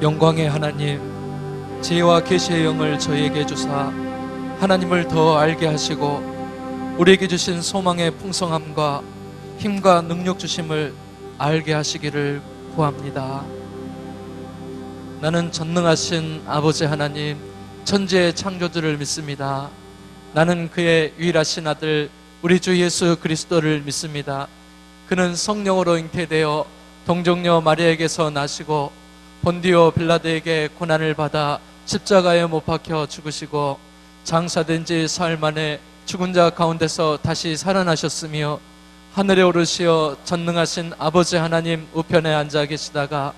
영광의 하나님, 지혜와 계시의 영을 저희에게 주사 하나님을 더 알게 하시고 우리에게 주신 소망의 풍성함과 힘과 능력 주심을 알게 하시기를 구합니다. 나는 전능하신 아버지 하나님, 천지의 창조주를 믿습니다. 나는 그의 유일하신 아들 우리 주 예수 그리스도를 믿습니다. 그는 성령으로 잉태되어 동정녀 마리아에게서 나시고 본디오 빌라도에게 고난을 받아 십자가에 못 박혀 죽으시고 장사된 지 사흘 만에 죽은 자 가운데서 다시 살아나셨으며 하늘에 오르시어 전능하신 아버지 하나님 우편에 앉아 계시다가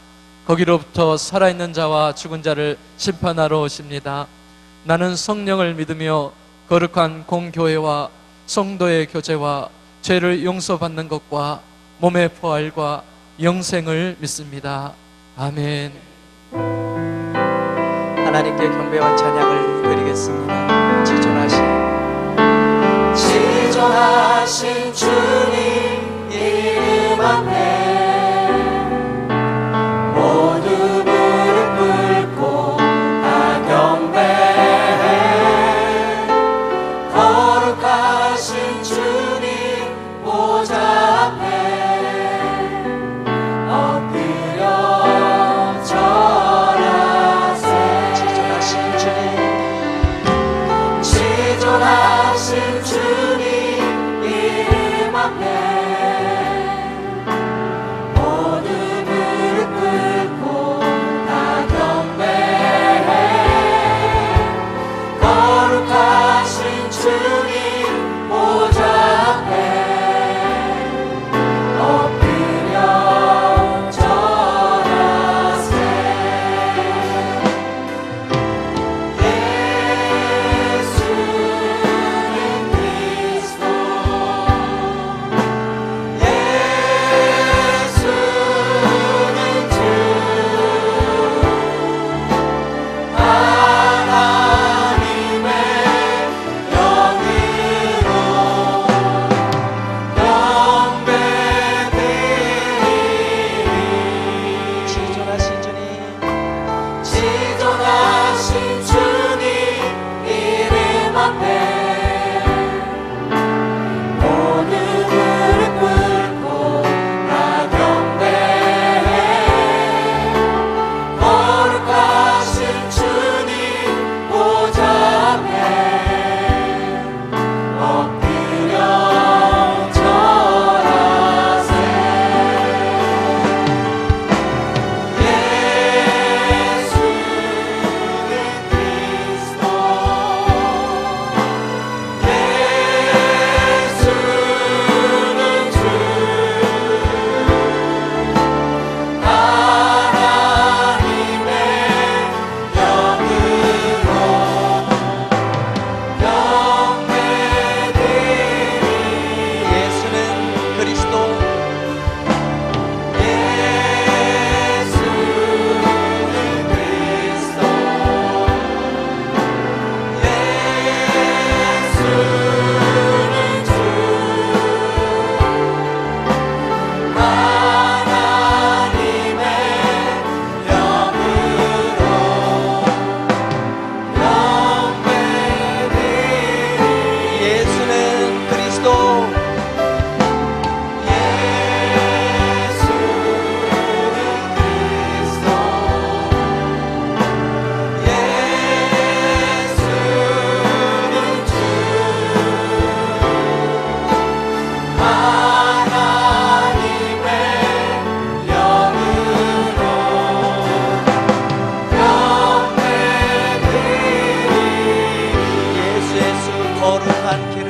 거기로부터 살아있는 자와 죽은 자를 심판하러 오십니다. 나는 성령을 믿으며 거룩한 공교회와 성도의 교제와 죄를 용서받는 것과 몸의 부활과 영생을 믿습니다. 아멘. 하나님께 경배와 찬양을 드리겠습니다. 지존하신 주님 이름 앞에 모두 무릎 꿇고 다 경배해. 거룩하신 주님 보좌 앞에 엎드려 절하세. 지존하신 주님 이름 앞에 모두 무릎 꿇고 다 경배해. 거룩하신 주님 보좌 앞에 엎드려 절하세. 지존하신 주님 이름 앞에 모두 무릎 꿇고 다 경배해. 거룩하신 주님 보좌 앞에 엎드려 절하세. 거룩한 길을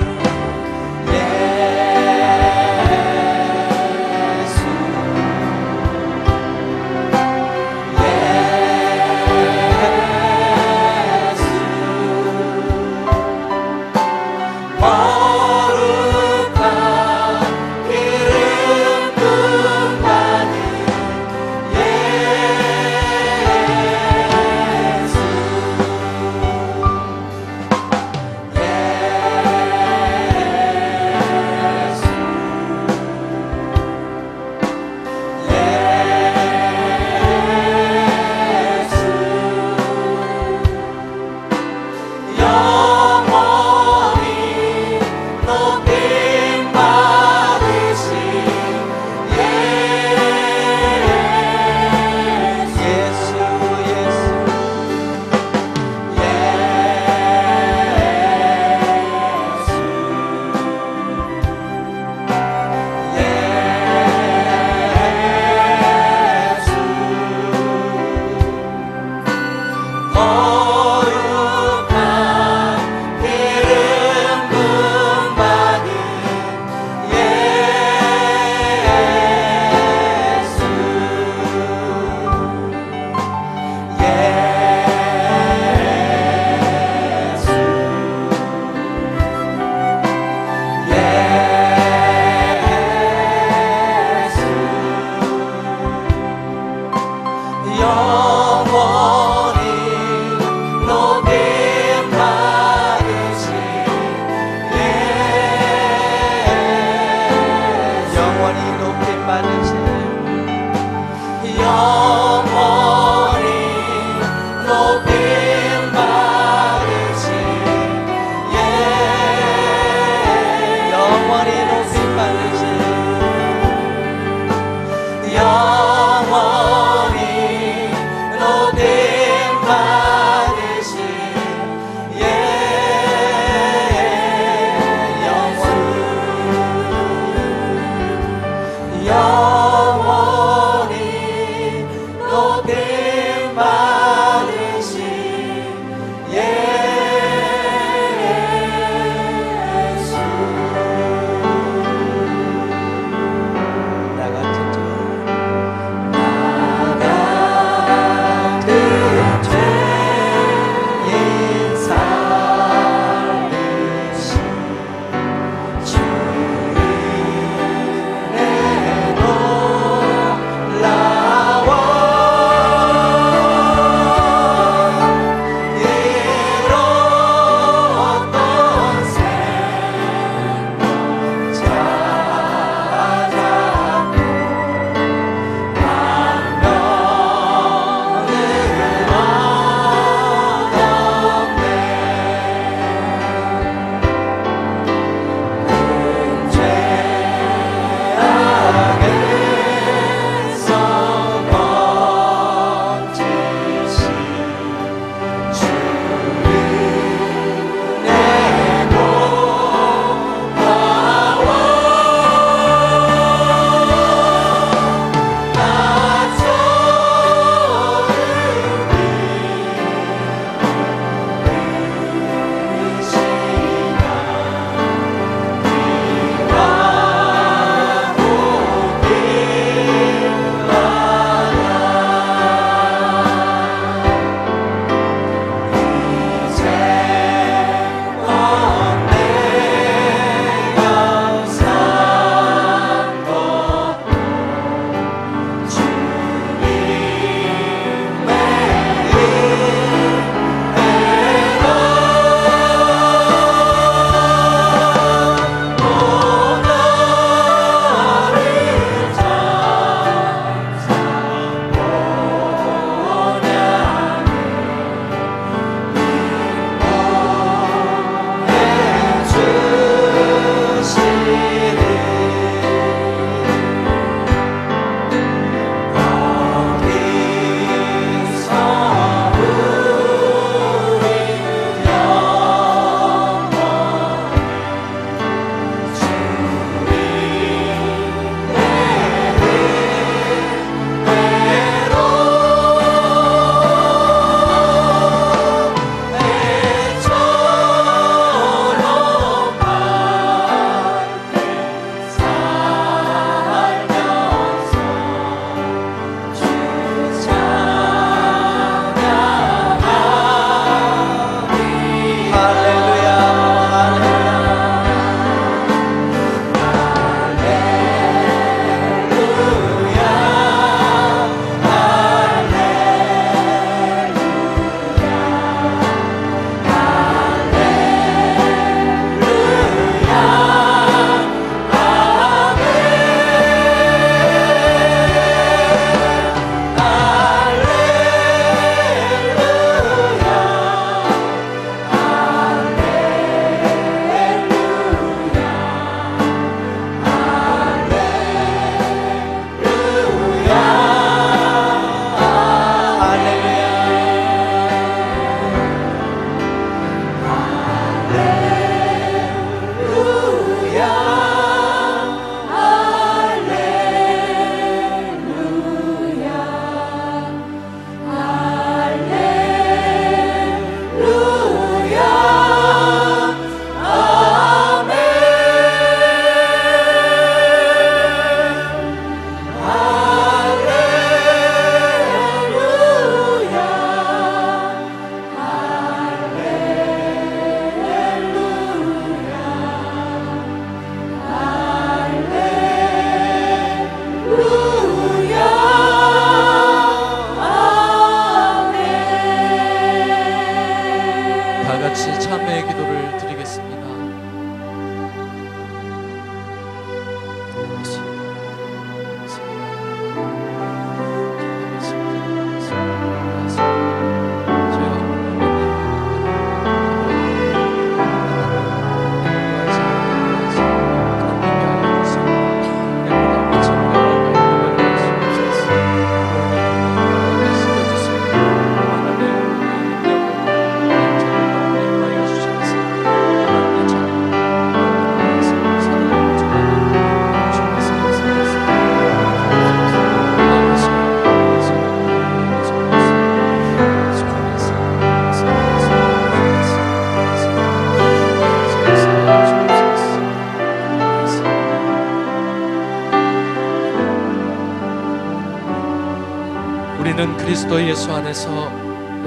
그리스도 예수 안에서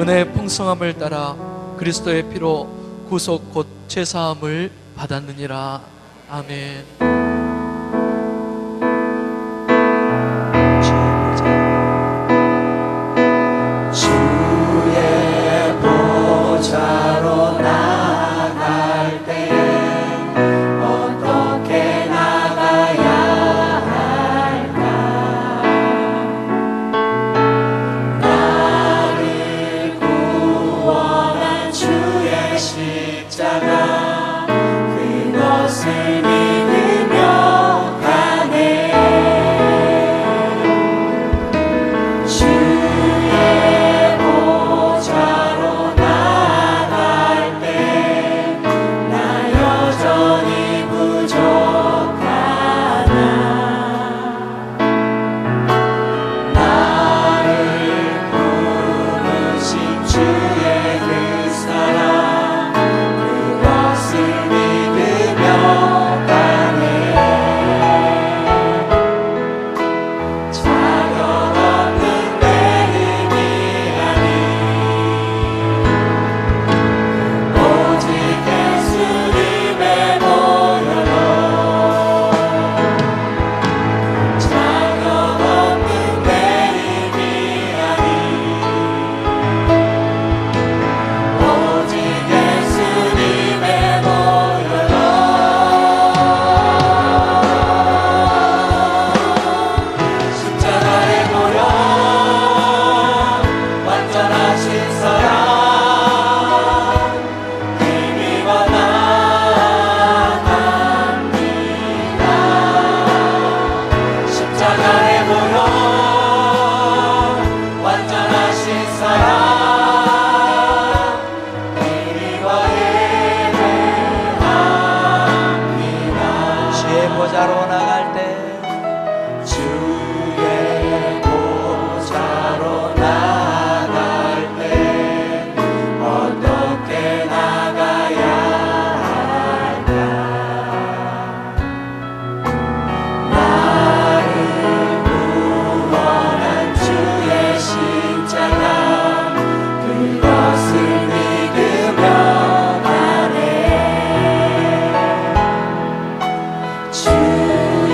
은혜의 풍성함을 따라 그리스도의 피로 구속 곧 제사함을 받았느니라. 아멘. 주의 보좌로 나갈 때에 어떻게 나가야 할까? 나를 구원한 주의 십자가 그것을 믿으며 가네. 주의 보좌로 나갈 때 나 여전히 부족하나. 나를 부르신 주의 그 사랑 그것을 믿으며 가네. 자격 없는 내 힘이 아닌 오직 예수님의 보혈로 자격 없는 내 힘이 아닌 오직 예수님의 보혈로 십자가의 보혈 완전하신 사랑 힘입어 나갑니다. 십자가의 보혈 완전하신 사랑 힘입어 예배합니다. 주의 보좌로 나갈 때 주의 보좌로 나갈 때 어떻게 나가야 할까? 나를 구원한 주의 십자가 그것을 믿으며 가네. 주의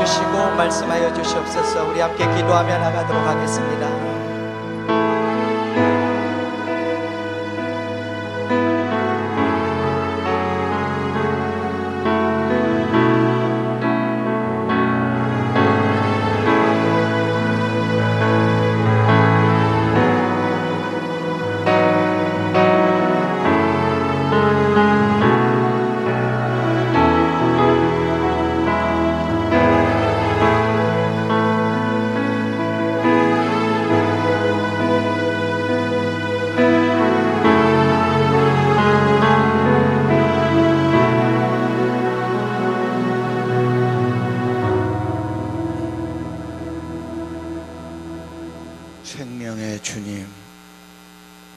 주시고 말씀하여 주시옵소서. 우리 함께 기도하며 나가도록 하겠습니다. 생명의 주님,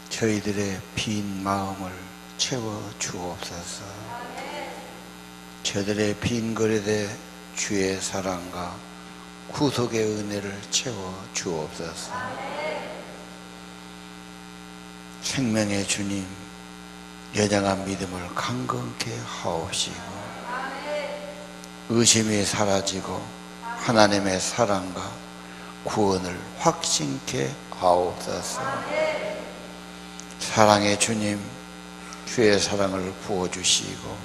저희들의 빈 마음을 채워 주옵소서. 저들의 빈 그릇에 주의 사랑과 구속의 은혜를 채워 주옵소서. 생명의 주님, 연약한 믿음을 강건케 하옵시고 의심이 사라지고 하나님의 사랑과 구원을 확신케 하옵소서. 사랑의 주님, 주의 사랑을 부어주시고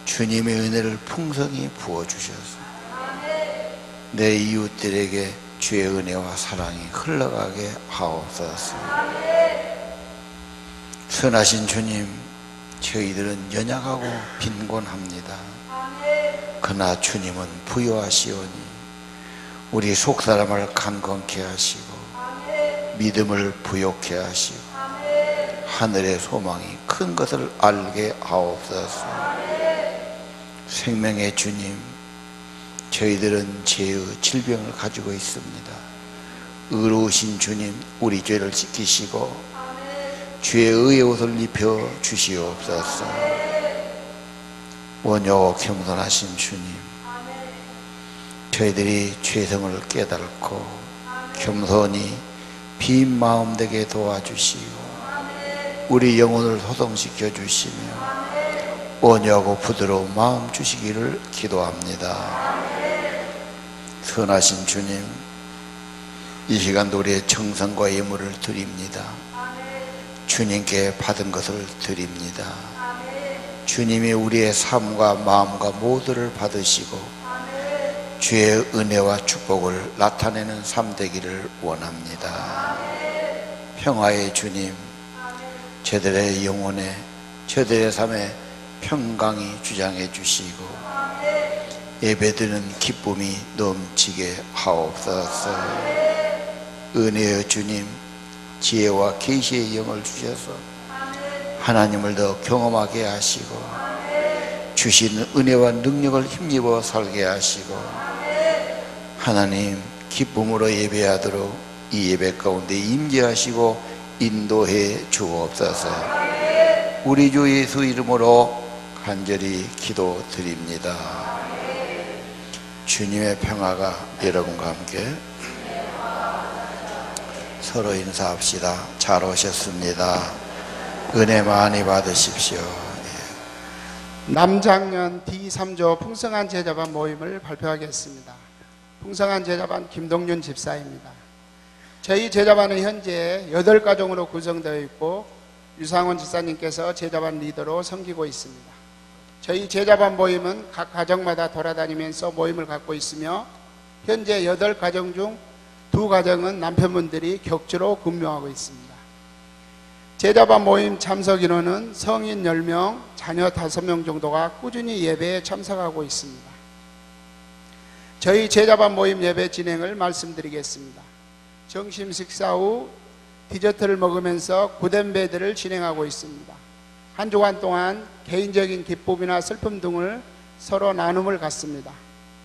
주님의 은혜를 풍성히 부어주셔서 내 이웃들에게 주의 은혜와 사랑이 흘러가게 하옵소서. 선하신 주님, 저희들은 연약하고 빈곤합니다. 그러나 주님은 부유하시오니 우리 속사람을 강건케 하시고 믿음을 부욕케 하시고 하늘의 소망이 큰 것을 알게 하옵소서. 생명의 주님, 저희들은 죄의 질병을 가지고 있습니다. 의로우신 주님, 우리 죄를 지키시고 주의 의의 옷을 입혀 주시옵소서. 원효 겸손하신 주님, 저희들이 죄성을 깨닫고 겸손히 빈 마음 되게 도와주시고 우리 영혼을 소성시켜 주시며 온유하고 부드러운 마음 주시기를 기도합니다. 선하신 주님, 이 시간도 우리의 정성과 예물을 드립니다. 주님께 받은 것을 드립니다. 주님이 우리의 삶과 마음과 모두를 받으시고 주의 은혜와 축복을 나타내는 삶 되기를 원합니다. 평화의 주님, 저들의 영혼에 저들의 삶에 평강이 주장해 주시고 예배드리는 기쁨이 넘치게 하옵소서. 은혜의 주님, 지혜와 계시의 영을 주셔서 하나님을 더 경험하게 하시고 주신 은혜와 능력을 힘입어 살게 하시고 하나님 기쁨으로 예배하도록 이 예배 가운데 임재하시고 인도해 주옵소서. 우리 주 예수 이름으로 간절히 기도드립니다. 주님의 평화가 여러분과 함께. 서로 인사합시다. 잘 오셨습니다. 은혜 많이 받으십시오. 남작년 D3조 풍성한 제자반 모임을 발표하겠습니다. 풍성한 제자반 김동윤 집사입니다. 저희 제자반은 현재 8가정으로 구성되어 있고 유상원 집사님께서 제자반 리더로 섬기고 있습니다. 저희 제자반 모임은 각 가정마다 돌아다니면서 모임을 갖고 있으며 현재 8가정 중 2가정은 남편분들이 격주로 근무하고 있습니다. 제자반 모임 참석 인원은 성인 10명, 자녀 5명 정도가 꾸준히 예배에 참석하고 있습니다. 저희 제자반 모임 예배 진행을 말씀드리겠습니다. 점심 식사 후 디저트를 먹으면서 구덴배들을 진행하고 있습니다. 한 주간 동안 개인적인 기쁨이나 슬픔 등을 서로 나눔을 갖습니다.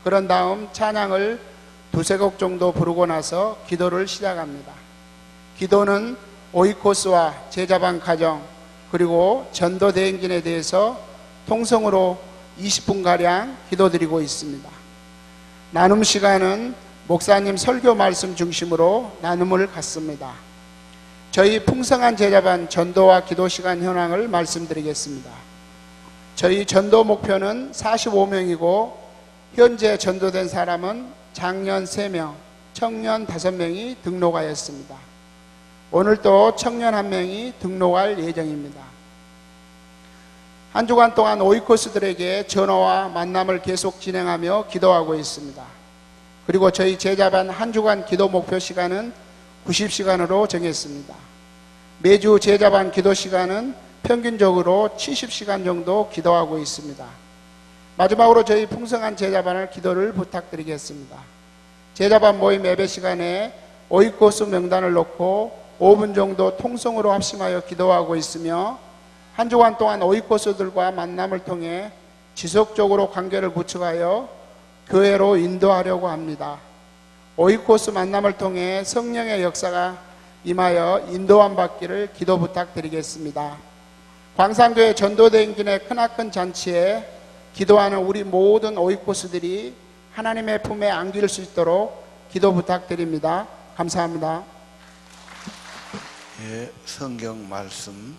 그런 다음 찬양을 2-3곡 정도 부르고 나서 기도를 시작합니다. 기도는 오이코스와 제자반 가정 그리고 전도 대행진에 대해서 통성으로 20분가량 기도드리고 있습니다. 나눔 시간은 목사님 설교 말씀 중심으로 나눔을 갖습니다. 저희 풍성한 제자반 전도와 기도 시간 현황을 말씀드리겠습니다. 저희 전도 목표는 45명이고 현재 전도된 사람은 장년 3명, 청년 5명이 등록하였습니다. 오늘 또 청년 1명이 등록할 예정입니다. 한 주간 동안 오이코스들에게 전화와 만남을 계속 진행하며 기도하고 있습니다. 그리고 저희 제자반 한 주간 기도 목표 시간은 90시간으로 정했습니다. 매주 제자반 기도 시간은 평균적으로 70시간 정도 기도하고 있습니다. 마지막으로 저희 풍성한 제자반을 기도를 부탁드리겠습니다. 제자반 모임 예배 시간에 오이코스 명단을 놓고 5분 정도 통성으로 합심하여 기도하고 있으며 한 주간 동안 오이코스들과 만남을 통해 지속적으로 관계를 구축하여 교회로 인도하려고 합니다. 오이코스 만남을 통해 성령의 역사가 임하여 인도함 받기를 기도 부탁드리겠습니다. 광산교회 전도대행진의 크나큰 잔치에 기도하는 우리 모든 오이코스들이 하나님의 품에 안길 수 있도록 기도 부탁드립니다. 감사합니다. 예, 성경 말씀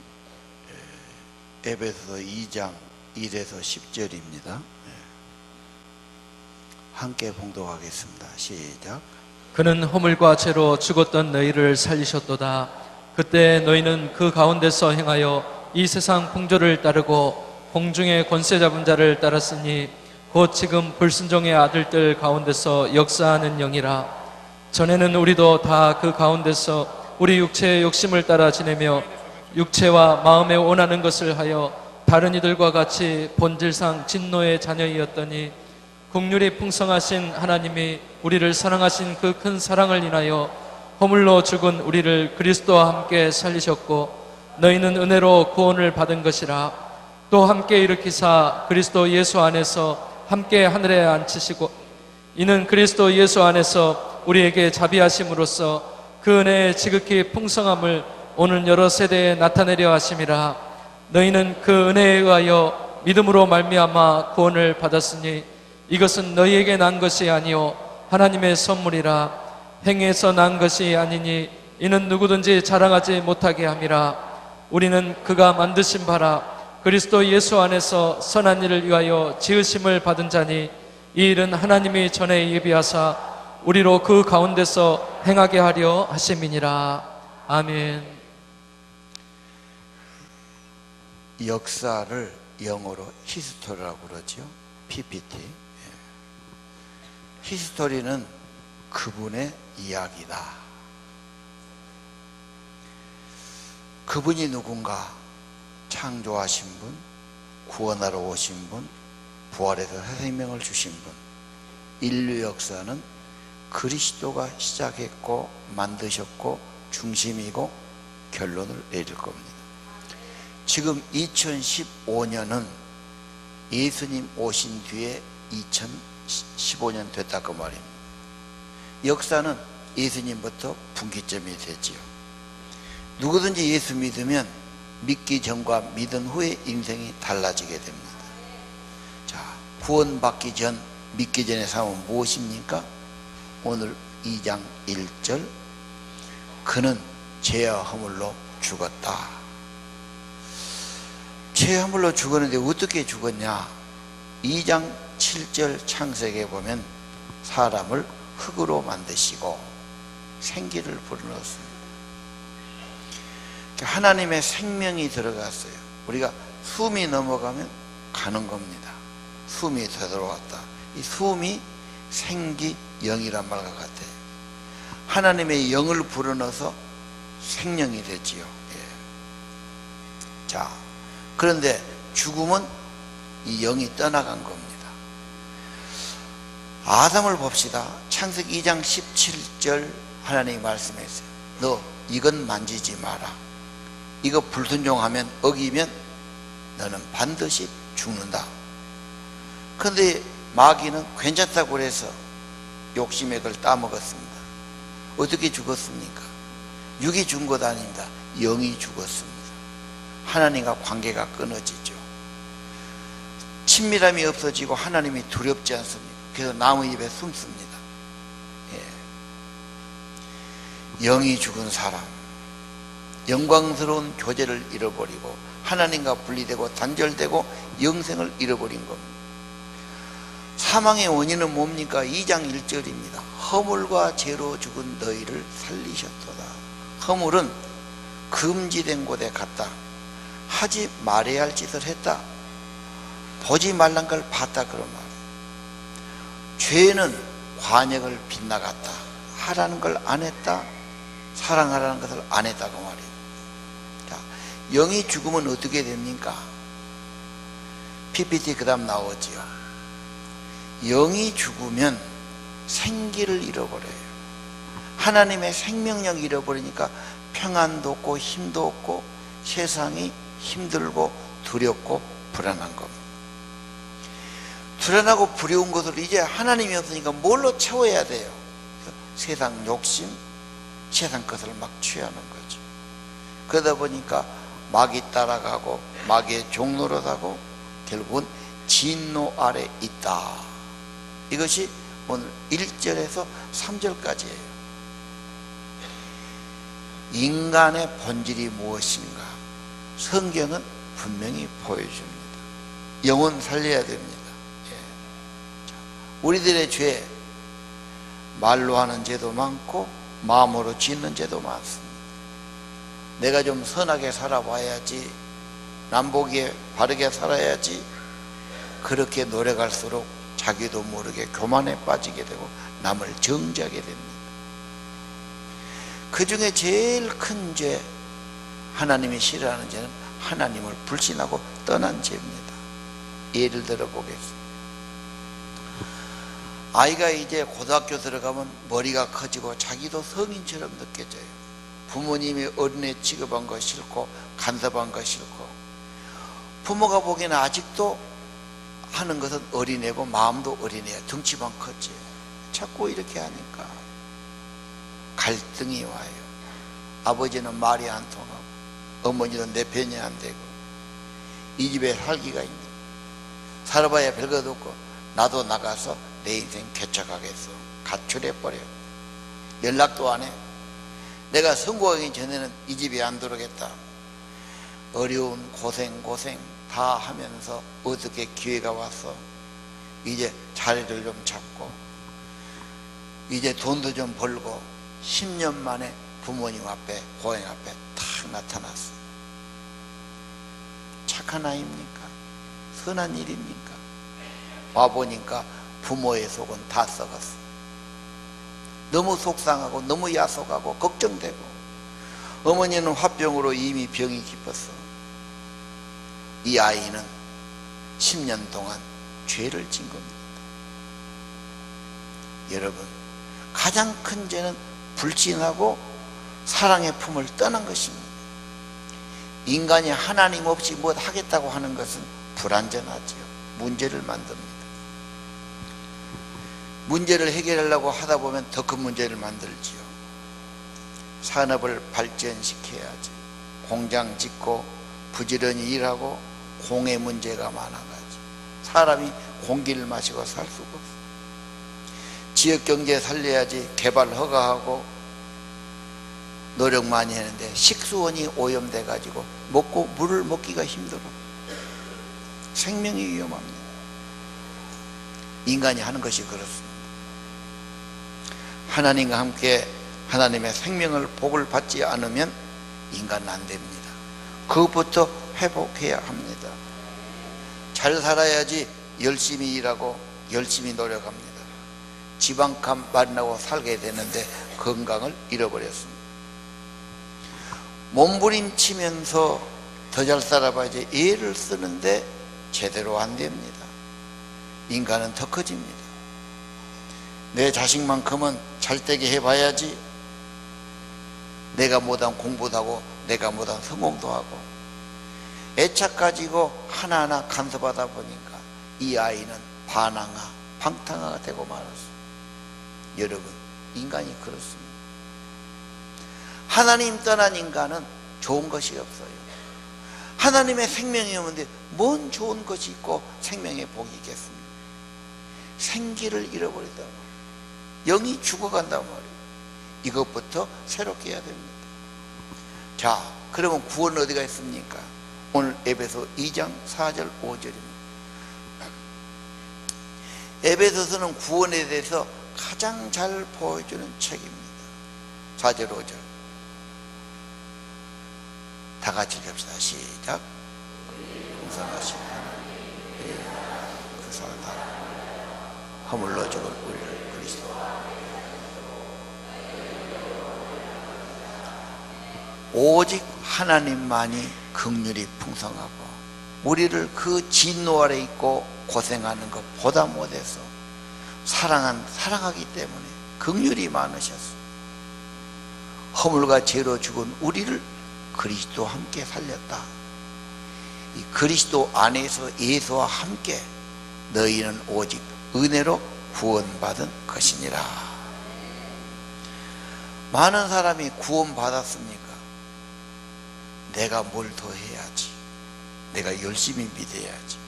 에베소서 2장 1에서 10절입니다. 함께 봉독하겠습니다. 시작. 그는 허물과 죄로 죽었던 너희를 살리셨도다. 그때 너희는 그 가운데서 행하여 이 세상 풍조를 따르고 공중의 권세 잡은 자를 따랐으니 곧 지금 불순종의 아들들 가운데서 역사하는 영이라. 전에는 우리도 다 그 가운데서 우리 육체의 욕심을 따라 지내며 육체와 마음에 원하는 것을 하여 다른 이들과 같이 본질상 진노의 자녀이었더니 긍휼이 풍성하신 하나님이 우리를 사랑하신 그 큰 사랑을 인하여 허물로 죽은 우리를 그리스도와 함께 살리셨고 너희는 은혜로 구원을 받은 것이라. 또 함께 일으키사 그리스도 예수 안에서 함께 하늘에 앉히시고 이는 그리스도 예수 안에서 우리에게 자비하심으로써 그 은혜의 지극히 풍성함을 오늘 여러 세대에 나타내려 하심이라. 너희는 그 은혜에 의하여 믿음으로 말미암아 구원을 받았으니 이것은 너희에게 난 것이 아니요 하나님의 선물이라. 행위에서 난 것이 아니니 이는 누구든지 자랑하지 못하게 함이라. 우리는 그가 만드신 바라 그리스도 예수 안에서 선한 일을 위하여 지으심을 받은 자니 이 일은 하나님이 전에 예비하사 우리로 그 가운데서 행하게 하려 하심이니라. 아멘. 역사를 영어로 히스토리라고 그러죠. PPT. 히스토리는 그분의 이야기다. 그분이 누군가? 창조하신 분, 구원하러 오신 분, 부활해서 생명을 주신 분. 인류 역사는 그리스도가 시작했고 만드셨고 중심이고 결론을 내릴 겁니다. 지금 2015년은 예수님 오신 뒤에 2015년 됐다 그 말입니다. 역사는 예수님부터 분기점이 됐지요. 누구든지 예수 믿으면 믿기 전과 믿은 후에 인생이 달라지게 됩니다. 자, 구원받기 전, 믿기 전의 삶은 무엇입니까? 오늘 2장 1절, 그는 죄와 허물로 죽었다. 죄와 허물로 죽었는데 어떻게 죽었냐? 2장 7절 창세기에 보면 사람을 흙으로 만드시고 생기를 불어넣었습니다. 하나님의 생명이 들어갔어요. 우리가 숨이 넘어가면 가는 겁니다. 숨이 되돌아왔다. 이 숨이 생기 영이란 말과 같아요. 하나님의 영을 불어넣어서 생명이 되지요. 예. 자, 그런데 죽음은 이 영이 떠나간 겁니다. 아담을 봅시다. 창세기 2장 17절 하나님이 말씀했어요. 너 이건 만지지 마라. 이거 불순종하면, 어기면 너는 반드시 죽는다. 그런데 마귀는 괜찮다고 그래서 욕심의 그걸 따먹었습니다. 어떻게 죽었습니까? 육이 죽은 것 아닙니다. 영이 죽었습니다. 하나님과 관계가 끊어지죠. 친밀함이 없어지고 하나님이 두렵지 않습니까? 그래서 나무 잎에 숨습니다. 예. 영이 죽은 사람, 영광스러운 교제를 잃어버리고 하나님과 분리되고 단절되고 영생을 잃어버린 겁니다. 사망의 원인은 뭡니까? 2장 1절입니다. 허물과 죄로 죽은 너희를 살리셨도다. 허물은 금지된 곳에 갔다. 하지 말아야 할 짓을 했다. 보지 말란 걸 봤다, 그런 말이에요. 죄는 관역을 빗나갔다. 하라는 걸 안 했다. 사랑하라는 것을 안 했다, 그 말이에요. 자, 영이 죽으면 어떻게 됩니까? PPT 그 다음 나오지요. 영이 죽으면 생기를 잃어버려요. 하나님의 생명력을 잃어버리니까 평안도 없고 힘도 없고 세상이 힘들고 두렵고 불안한 겁니다. 불안하고 두려운 것을 이제 하나님이 없으니까 뭘로 채워야 돼요? 세상 욕심, 세상 것을 막 취하는 거죠. 그러다 보니까 마귀 따라가고 마귀의 종노릇하고 결국은 진노 아래 있다. 이것이 오늘 1절에서 3절까지예요. 인간의 본질이 무엇인가? 성경은 분명히 보여줍니다. 영혼 살려야 됩니다. 우리들의 죄, 말로 하는 죄도 많고 마음으로 짓는 죄도 많습니다. 내가 좀 선하게 살아봐야지, 남보기에 바르게 살아야지, 그렇게 노력할수록 자기도 모르게 교만에 빠지게 되고 남을 정죄하게 됩니다. 그 중에 제일 큰 죄, 하나님이 싫어하는 죄는 하나님을 불신하고 떠난 죄입니다. 예를 들어 보겠습니다. 아이가 이제 고등학교 들어가면 머리가 커지고 자기도 성인처럼 느껴져요. 부모님이 어린애 취급한 거 싫고 간섭한 거 싫고, 부모가 보기에는 아직도 하는 것은 어린애고 마음도 어린애야. 덩치만 컸지. 자꾸 이렇게 하니까 갈등이 와요. 아버지는 말이 안 통하고 어머니는 내 편이 안 되고, 이 집에 살기가 힘들어. 살아봐야 별것도 없고 나도 나가서 내 인생 개척하겠어. 가출해버려. 연락도 안 해. 내가 성공하기 전에는 이 집에 안 들어오겠다. 어려운 고생 다 하면서 어떻게 기회가 와서 이제 자리를 좀 잡고 이제 돈도 좀 벌고 10년 만에 부모님 앞에, 고향 앞에 탁 나타났어. 착한 아이입니까? 선한 일입니까? 와보니까 부모의 속은 다 썩었어. 너무 속상하고 너무 야속하고 걱정되고, 어머니는 화병으로 이미 병이 깊었어. 이 아이는 10년 동안 죄를 진 겁니다. 여러분, 가장 큰 죄는 불신하고 사랑의 품을 떠난 것입니다. 인간이 하나님 없이 뭐 하겠다고 하는 것은 불완전하지요. 문제를 만듭니다. 문제를 해결하려고 하다 보면 더 큰 문제를 만들지요. 산업을 발전시켜야지. 공장 짓고 부지런히 일하고 공해 문제가 많아가지고 사람이 공기를 마시고 살 수가 없어. 지역경제 살려야지. 개발 허가하고 노력 많이 했는데 식수원이 오염돼 가지고 먹고 물을 먹기가 힘들어. 생명이 위험합니다. 인간이 하는 것이 그렇습니다. 하나님과 함께 하나님의 생명을 복을 받지 않으면 인간은 안 됩니다. 그것부터 회복해야 합니다. 잘 살아야지 열심히 일하고 열심히 노력합니다. 집 한 칸 마련하고 살게 되는데 건강을 잃어버렸습니다. 몸부림치면서 더 잘 살아봐야지 애를 쓰는데 제대로 안 됩니다. 인간은 더 커집니다. 내 자식만큼은 잘되게 해봐야지. 내가 못한 공부도 하고 내가 못한 성공도 하고 애착 가지고 하나하나 간섭하다 보니까 이 아이는 반항아 방탕아가 되고 말았어. 여러분, 인간이 그렇습니다. 하나님 떠난 인간은 좋은 것이 없어요. 하나님의 생명이 없는데 뭔 좋은 것이 있고 생명의 복이 있겠습니까? 생기를 잃어버리다 말이에요. 영이 죽어간단 말이에요. 이것부터 새롭게 해야 됩니다. 자, 그러면 구원은 어디가 있습니까? 오늘 에베소 2장 4절 5절입니다. 에베소서는 구원에 대해서 가장 잘 보여주는 책입니다. 4절 5절 다 같이 읽읍시다. 시작. 풍성하신 하나님 그 사람 허물로 죽은 우리를 그리스도 오직 하나님만이 긍휼이 풍성하고 우리를 그 진노 아래 있고 고생하는 것보다 못해서 사랑하기 때문에 긍휼이 많으셨어. 허물과 죄로 죽은 우리를 그리스도와 함께 살렸다. 이 그리스도 안에서 예수와 함께 너희는 오직 은혜로 구원받은 것이니라. 많은 사람이 구원받았습니까? 내가 뭘 더 해야지, 내가 열심히 믿어야지,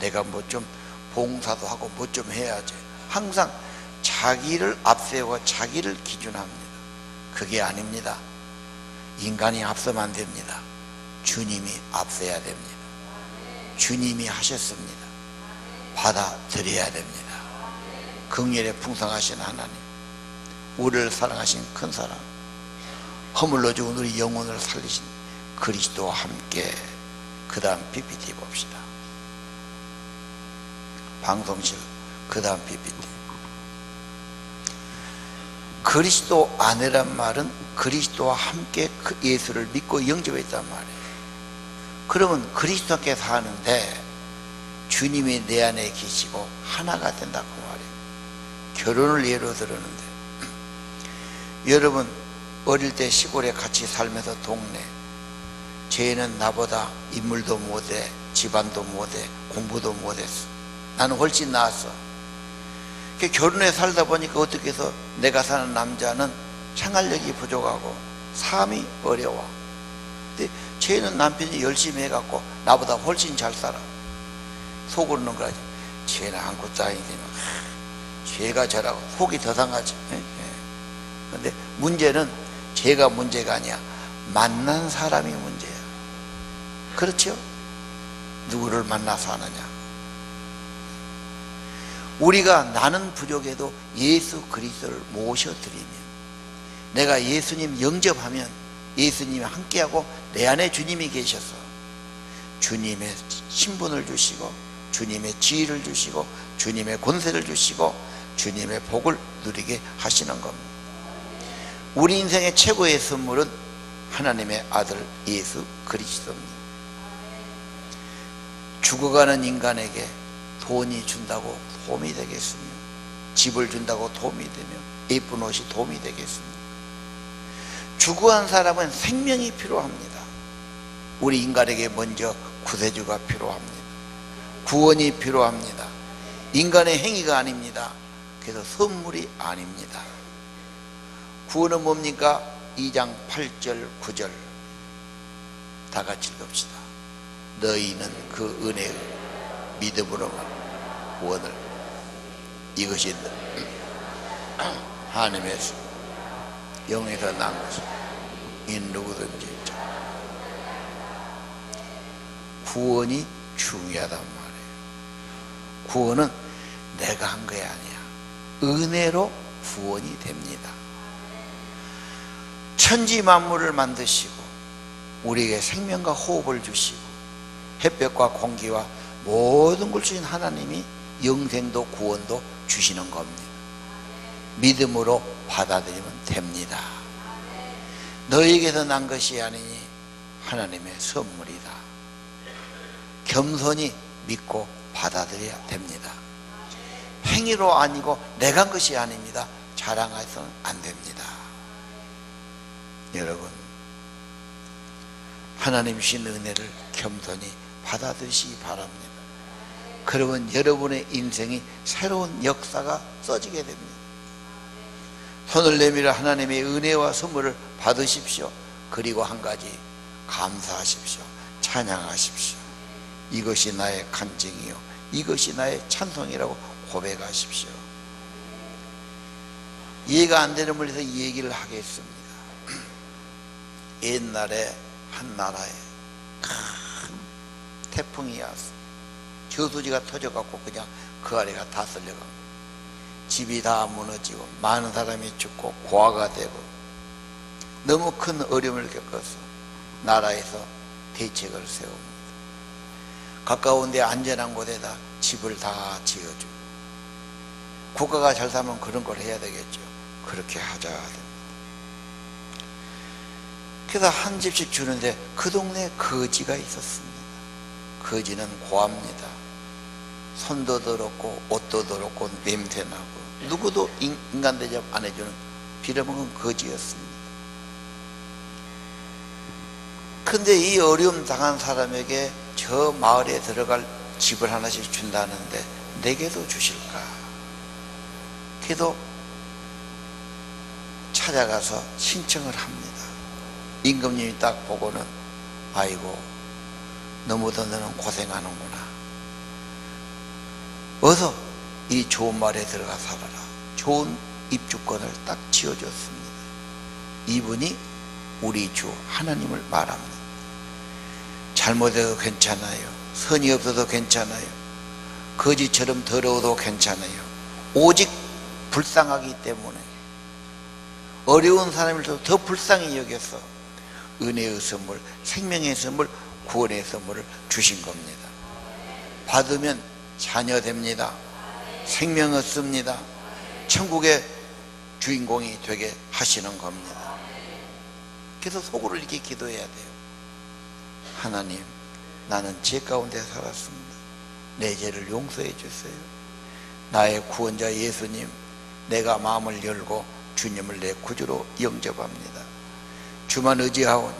내가 뭐 좀 봉사도 하고 뭐 좀 해야지, 항상 자기를 앞세우고 자기를 기준합니다. 그게 아닙니다. 인간이 앞서면 안 됩니다. 주님이 앞서야 됩니다. 주님이 하셨습니다. 받아들여야 됩니다. 긍휼에 풍성하신 하나님, 우리를 사랑하신 큰 사랑, 허물로 죽은 우리 영혼을 살리신 그리스도와 함께. 그 다음 PPT 봅시다. 방송실 그 다음 PPT. 그리스도 안에란 말은 그리스도와 함께 그 예수를 믿고 영접했단 말이에요. 그러면 그리스도 함께 사는데 주님이 내 안에 계시고 하나가 된다고 말이에요. 결혼을 예로 들었는데 여러분 어릴 때 시골에 같이 살면서 동네, 쟤는 나보다 인물도 못해, 집안도 못해, 공부도 못했어. 나는 훨씬 나았어. 결혼해 살다 보니까 어떻게 해서 내가 사는 남자는 생활력이 부족하고 삶이 어려워. 근데 쟤는 남편이 열심히 해갖고 나보다 훨씬 잘 살아. 속으로는 그러지. 쟤는 한국 다니면 쟤가 저라고 속이 더 상하지. 근데 문제는 쟤가 문제가 아니야. 만난 사람이 문제야. 그렇죠? 누구를 만나서 하느냐. 우리가 나는 부족해도 예수 그리스도를 모셔드리면, 내가 예수님 영접하면 예수님이 함께하고 내 안에 주님이 계셔서 주님의 신분을 주시고 주님의 지위를 주시고 주님의 권세를 주시고 주님의 복을 누리게 하시는 겁니다. 우리 인생의 최고의 선물은 하나님의 아들 예수 그리스도입니다. 죽어가는 인간에게 돈이 준다고 도움이 되겠으며, 집을 준다고 도움이 되며, 예쁜 옷이 도움이 되겠습니다. 죽어간 사람은 생명이 필요합니다. 우리 인간에게 먼저 구세주가 필요합니다. 구원이 필요합니다. 인간의 행위가 아닙니다. 그래서 선물이 아닙니다. 구원은 뭡니까? 2장 8절 9절 다 같이 읽읍시다. 너희는 그 은혜의 믿음으로만 구원을, 이것이 하나님의 영에서 난 것이 이 누구든지 구원이 중요하단 말이에요. 구원은 내가 한 게 아니야. 은혜로 구원이 됩니다. 천지 만물을 만드시고 우리에게 생명과 호흡을 주시고 햇볕과 공기와 모든 걸 주신 하나님이 영생도 구원도 주시는 겁니다. 믿음으로 받아들이면 됩니다. 너에게서 난 것이 아니니 하나님의 선물이다. 겸손히 믿고 받아들여야 됩니다. 행위로 아니고 내가 한 것이 아닙니다. 자랑해서는 안 됩니다. 여러분, 하나님 주신 은혜를 겸손히 받아들이시기 바랍니다. 그러면 여러분의 인생이 새로운 역사가 써지게 됩니다. 손을 내밀어 하나님의 은혜와 선물을 받으십시오. 그리고 한 가지, 감사하십시오. 찬양하십시오. 이것이 나의 간증이요, 이것이 나의 찬송이라고 고백하십시오. 이해가 안 되는 분에서 이 얘기를 하겠습니다. 옛날에 한 나라에 큰 태풍이 왔어. 저수지가 터져갖고 그냥 그 아래가 다 쓸려간 거예요. 집이 다 무너지고 많은 사람이 죽고 고아가 되고 너무 큰 어려움을 겪어서 나라에서 대책을 세웁니다. 가까운 데 안전한 곳에다 집을 다 지어주고, 국가가 잘 살면 그런 걸 해야 되겠죠. 그렇게 하자 됩니다. 그래서 한 집씩 주는데 그 동네에 거지가 있었습니다. 거지는 고합니다. 손도 더럽고 옷도 더럽고 냄새나고 누구도 인간 대접 안 해주는 빌어먹은 거지였습니다. 근데 이 어려움 당한 사람에게 저 마을에 들어갈 집을 하나씩 준다는데 내게도 주실까? 그래도 찾아가서 신청을 합니다. 임금님이 딱 보고는 아이고 너무도 너는 고생하는구나. 어서 이 좋은 마을에 들어가 살아라. 좋은 입주권을 딱 지어줬습니다. 이분이 우리 주 하나님을 말합니다. 잘못해도 괜찮아요. 선이 없어도 괜찮아요. 거지처럼 더러워도 괜찮아요. 오직 불쌍하기 때문에 어려운 사람을 더 불쌍히 여겨서 은혜의 선물, 생명의 선물, 구원의 선물을 주신 겁니다. 받으면 자녀 됩니다. 생명 얻습니다. 천국의 주인공이 되게 하시는 겁니다. 그래서 속으로 이렇게 기도해야 돼요. 하나님, 나는 죄 가운데 살았습니다. 내 죄를 용서해 주세요. 나의 구원자 예수님, 내가 마음을 열고 주님을 내 구주로 영접합니다. 주만 의지하오니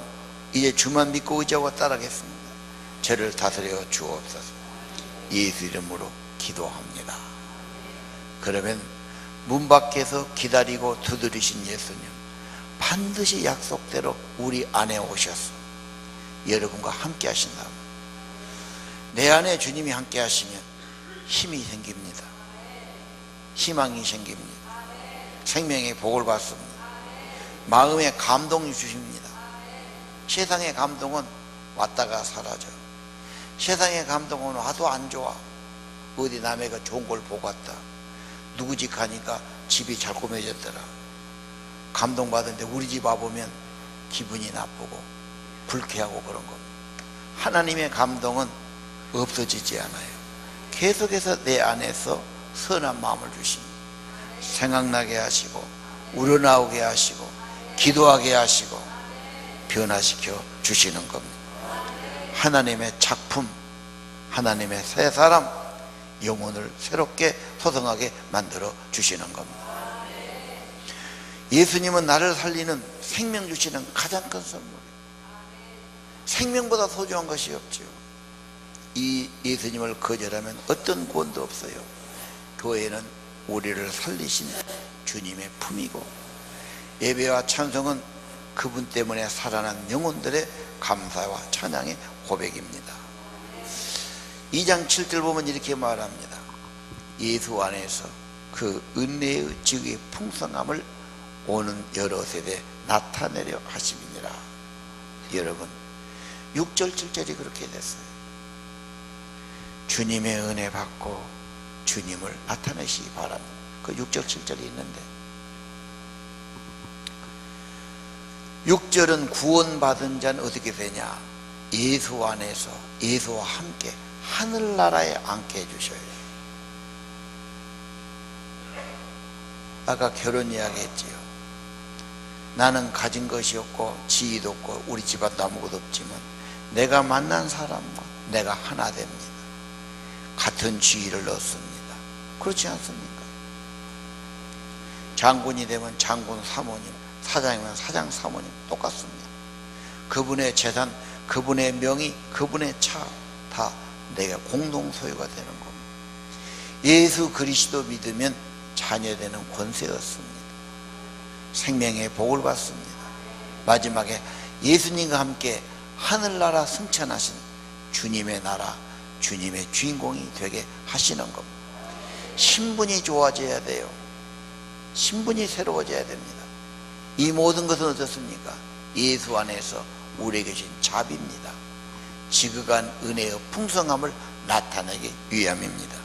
이제 주만 믿고 의지하고 따르겠습니다. 죄를 다스려 주옵소서. 예수 이름으로 기도합니다. 그러면 문 밖에서 기다리고 두드리신 예수님, 반드시 약속대로 우리 안에 오셔서 여러분과 함께 하신다. 내 안에 주님이 함께 하시면 힘이 생깁니다. 희망이 생깁니다. 생명의 복을 받습니다. 마음의 감동이 주십니다. 세상의 감동은 왔다가 사라져요. 세상의 감동은 와도 안 좋아. 어디 남의 좋은 걸 보고 왔다. 누구 집 가니까 집이 잘 꾸며졌더라. 감동받은데 우리 집 와보면 기분이 나쁘고 불쾌하고 그런 겁니다. 하나님의 감동은 없어지지 않아요. 계속해서 내 안에서 선한 마음을 주십니다. 생각나게 하시고 우러나오게 하시고 기도하게 하시고 변화시켜 주시는 겁니다. 하나님의 작품, 하나님의 새 사람, 영혼을 새롭게 소성하게 만들어 주시는 겁니다. 예수님은 나를 살리는 생명 주시는 가장 큰 선물이에요. 생명보다 소중한 것이 없죠. 이 예수님을 거절하면 어떤 구원도 없어요. 교회는 우리를 살리신 주님의 품이고, 예배와 찬송은 그분 때문에 살아난 영혼들의 감사와 찬양의 고백입니다. 2장 7절 보면 이렇게 말합니다. 예수 안에서 그 은혜의 지극의 풍성함을 오는 여러 세대에 나타내려 하심이니라. 여러분, 6절 7절이 그렇게 됐어요. 주님의 은혜 받고 주님을 나타내시기 바랍니다. 그 6절 7절이 있는데, 6절은 구원받은 자는 어떻게 되냐? 예수 안에서 예수와 함께 하늘나라에 앉게 해주셔요. 아까 결혼 이야기 했지요. 나는 가진 것이 없고 지위도 없고 우리 집안도 아무것도 없지만 내가 만난 사람과 내가 하나 됩니다. 같은 지위를 얻습니다. 그렇지 않습니까? 장군이 되면 장군 사모님, 사장이면 사장 사모님 똑같습니다. 그분의 재산, 그분의 명의, 그분의 차 다 내가 공동 소유가 되는 겁니다. 예수 그리스도 믿으면 자녀되는 권세 얻습니다. 생명의 복을 받습니다. 마지막에 예수님과 함께 하늘나라 승천하신 주님의 나라, 주님의 주인공이 되게 하시는 겁니다. 신분이 좋아져야 돼요. 신분이 새로워져야 됩니다. 이 모든 것은 어떻습니까? 예수 안에서 우리에게 주신 자비입니다. 지극한 은혜의 풍성함을 나타내기 위함입니다.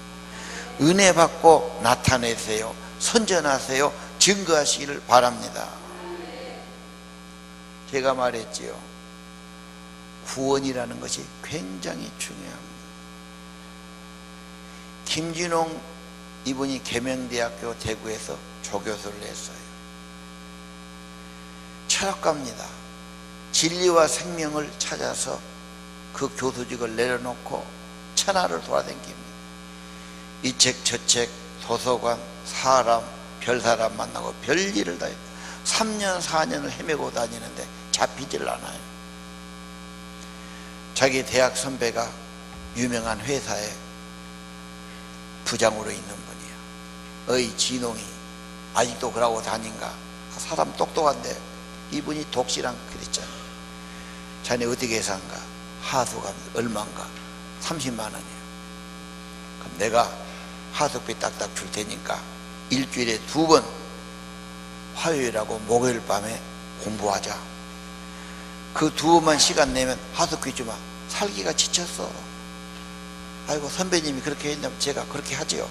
은혜 받고 나타내세요. 선전하세요. 증거하시기를 바랍니다. 제가 말했지요. 구원이라는 것이 굉장히 중요합니다. 김진홍 이분이 계명대학교 대구에서 조교수를 했어요. 철학가입니다. 진리와 생명을 찾아서 그 교수직을 내려놓고 천하를 돌아다닙니다. 이 책 저 책 도서관 사람 별사람 만나고 별일을 다 했다. 3년 4년을 헤매고 다니는데 잡히질 않아요. 자기 대학 선배가 유명한 회사에 부장으로 있는 분이야. 어이 진홍이 아직도 그러고 다닌가? 사람 똑똑한데 이분이 독실한 그랬잖아. 자네 어떻게 산가? 하수가 얼마인가? 30만 원이에요. 그럼 내가 하숙비 딱딱 줄 테니까 일주일에 2번 화요일하고 목요일 밤에 공부하자. 그 2번만 시간 내면 하숙비 주마. 살기가 지쳤어. 아이고 선배님이 그렇게 했냐면 제가 그렇게 하지요.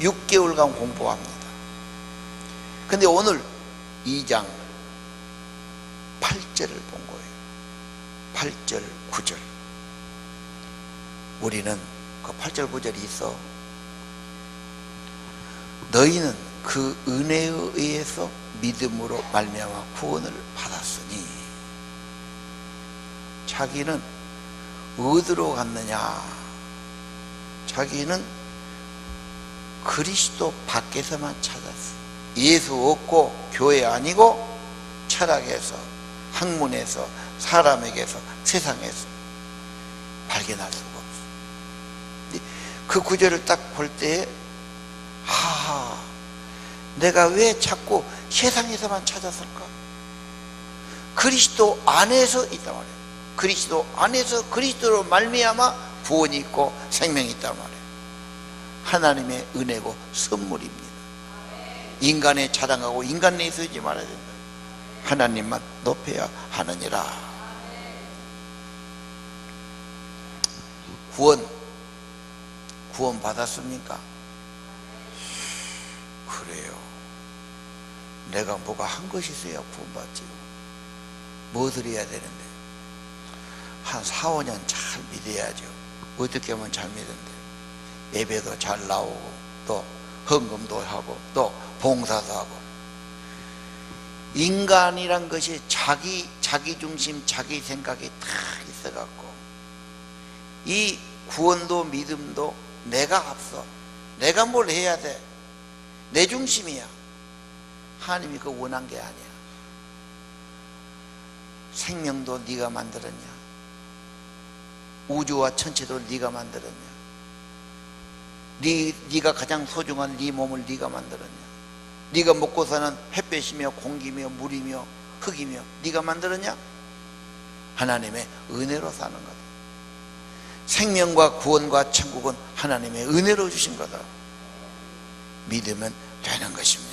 6개월간 공부합니다. 근데 오늘 2장 8절을 본 거예요. 8절 9절. 우리는 그 8절 9절이 있어. 너희는 그 은혜에 의해서 믿음으로 말미암아 구원을 받았으니. 자기는 어디로 갔느냐? 자기는 그리스도 밖에서만 찾았어. 예수 없고 교회 아니고 철학에서 학문에서 사람에게서 세상에서 발견할 수가 없어. 그 구절을 딱 볼 때에 내가 왜 자꾸 세상에서만 찾았을까? 그리스도 안에서 있단 말이에요. 그리스도 안에서 그리스도로 말미암아 구원이 있고 생명이 있단 말이에요. 하나님의 은혜고 선물입니다. 인간에 자랑하고 인간 내에 서지 말아야 된다. 하나님만 높여야 하느니라. 구원 받았습니까? 그래요. 내가 뭐가 한 것이 있어야 구원받지. 무엇을 해야 되는데? 한 4, 5년 잘 믿어야죠. 어떻게 하면 잘 믿는데? 예배도 잘 나오고 또 헌금도 하고 또 봉사도 하고. 인간이란 것이 자기 중심, 자기 생각이 다 있어갖고 이 구원도 믿음도 내가 앞서, 내가 뭘 해야 돼, 내 중심이야. 하나님이 그거 원한 게 아니야. 생명도 네가 만들었냐? 우주와 천체도 네가 만들었냐? 네가 가장 소중한 네 몸을 네가 만들었냐? 네가 먹고 사는 햇볕이며 공기며 물이며 흙이며 네가 만들었냐? 하나님의 은혜로 사는 거다. 생명과 구원과 천국은 하나님의 은혜로 주신 거다. 믿으면 되는 것입니다.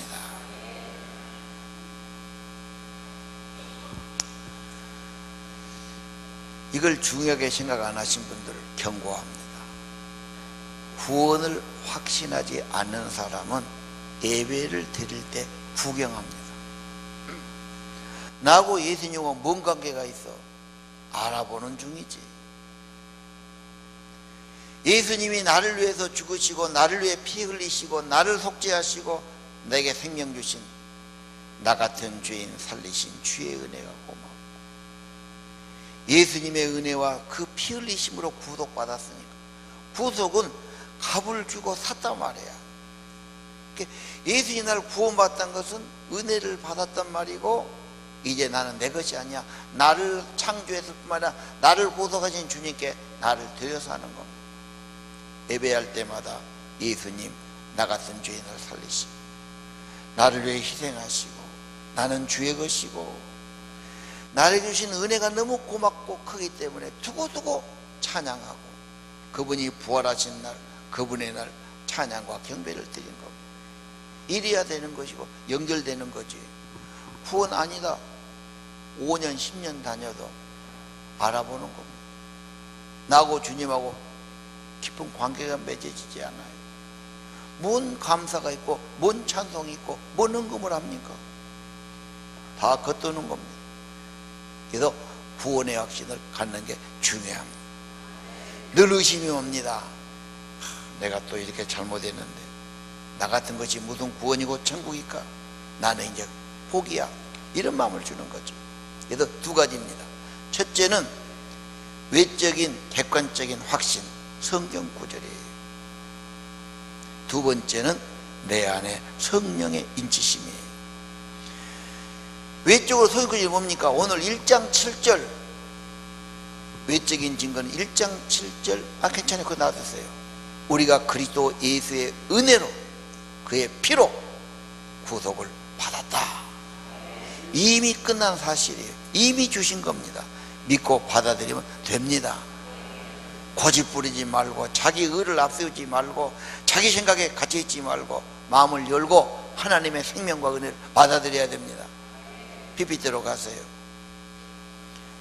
이걸 중요하게 생각 안 하신 분들을 경고합니다. 구원을 확신하지 않는 사람은 예배를 드릴 때 구경합니다. 나하고 예수님과 뭔 관계가 있어? 알아보는 중이지. 예수님이 나를 위해서 죽으시고 나를 위해 피 흘리시고 나를 속죄하시고 내게 생명 주신 나 같은 죄인 살리신 주의 은혜가 고마워. 예수님의 은혜와 그 피 흘리심으로 구속받았으니까. 구속은 값을 주고 샀단 말이야. 예수님이 나를 구원받았다는 것은 은혜를 받았단 말이고, 이제 나는 내 것이 아니야. 나를 창조했을 뿐만 아니라 나를 구속하신 주님께 나를 드려서 하는 겁니다. 예배할 때마다 예수님 나 같은 죄인을 살리시고 나를 위해 희생하시고 나는 주의 것이고 나를 주신 은혜가 너무 고맙고 크기 때문에 두고두고 찬양하고 그분이 부활하신 날, 그분의 날 찬양과 경배를 드린 겁니다. 이래야 되는 것이고 연결되는 거지. 구원 아니다. 5년 10년 다녀도 알아보는 겁니다. 나하고 주님하고 깊은 관계가 맺어지지 않아요. 뭔 감사가 있고 뭔 찬송이 있고 뭔 헌금을 합니까? 다 겉도는 겁니다. 그래서 구원의 확신을 갖는 게 중요합니다. 늘 의심이 옵니다. 내가 또 이렇게 잘못했는데 나 같은 것이 무슨 구원이고 천국일까? 나는 이제 포기야. 이런 마음을 주는 거죠. 그래서 두 가지입니다. 첫째는 외적인 객관적인 확신, 성경 구절이에요. 두 번째는 내 안에 성령의 인치심이에요. 외적으로 성경 구절이 뭡니까? 오늘 1장 7절 외적인 증거는 1장 7절 괜찮아요. 그거 놔두세요. 우리가 그리스도 예수의 은혜로 그의 피로 구속을 받았다. 이미 끝난 사실이에요. 이미 주신 겁니다. 믿고 받아들이면 됩니다. 고집 부리지 말고 자기 의를 앞세우지 말고 자기 생각에 갇혀있지 말고 마음을 열고 하나님의 생명과 은혜를 받아들여야 됩니다. PPT로 가세요.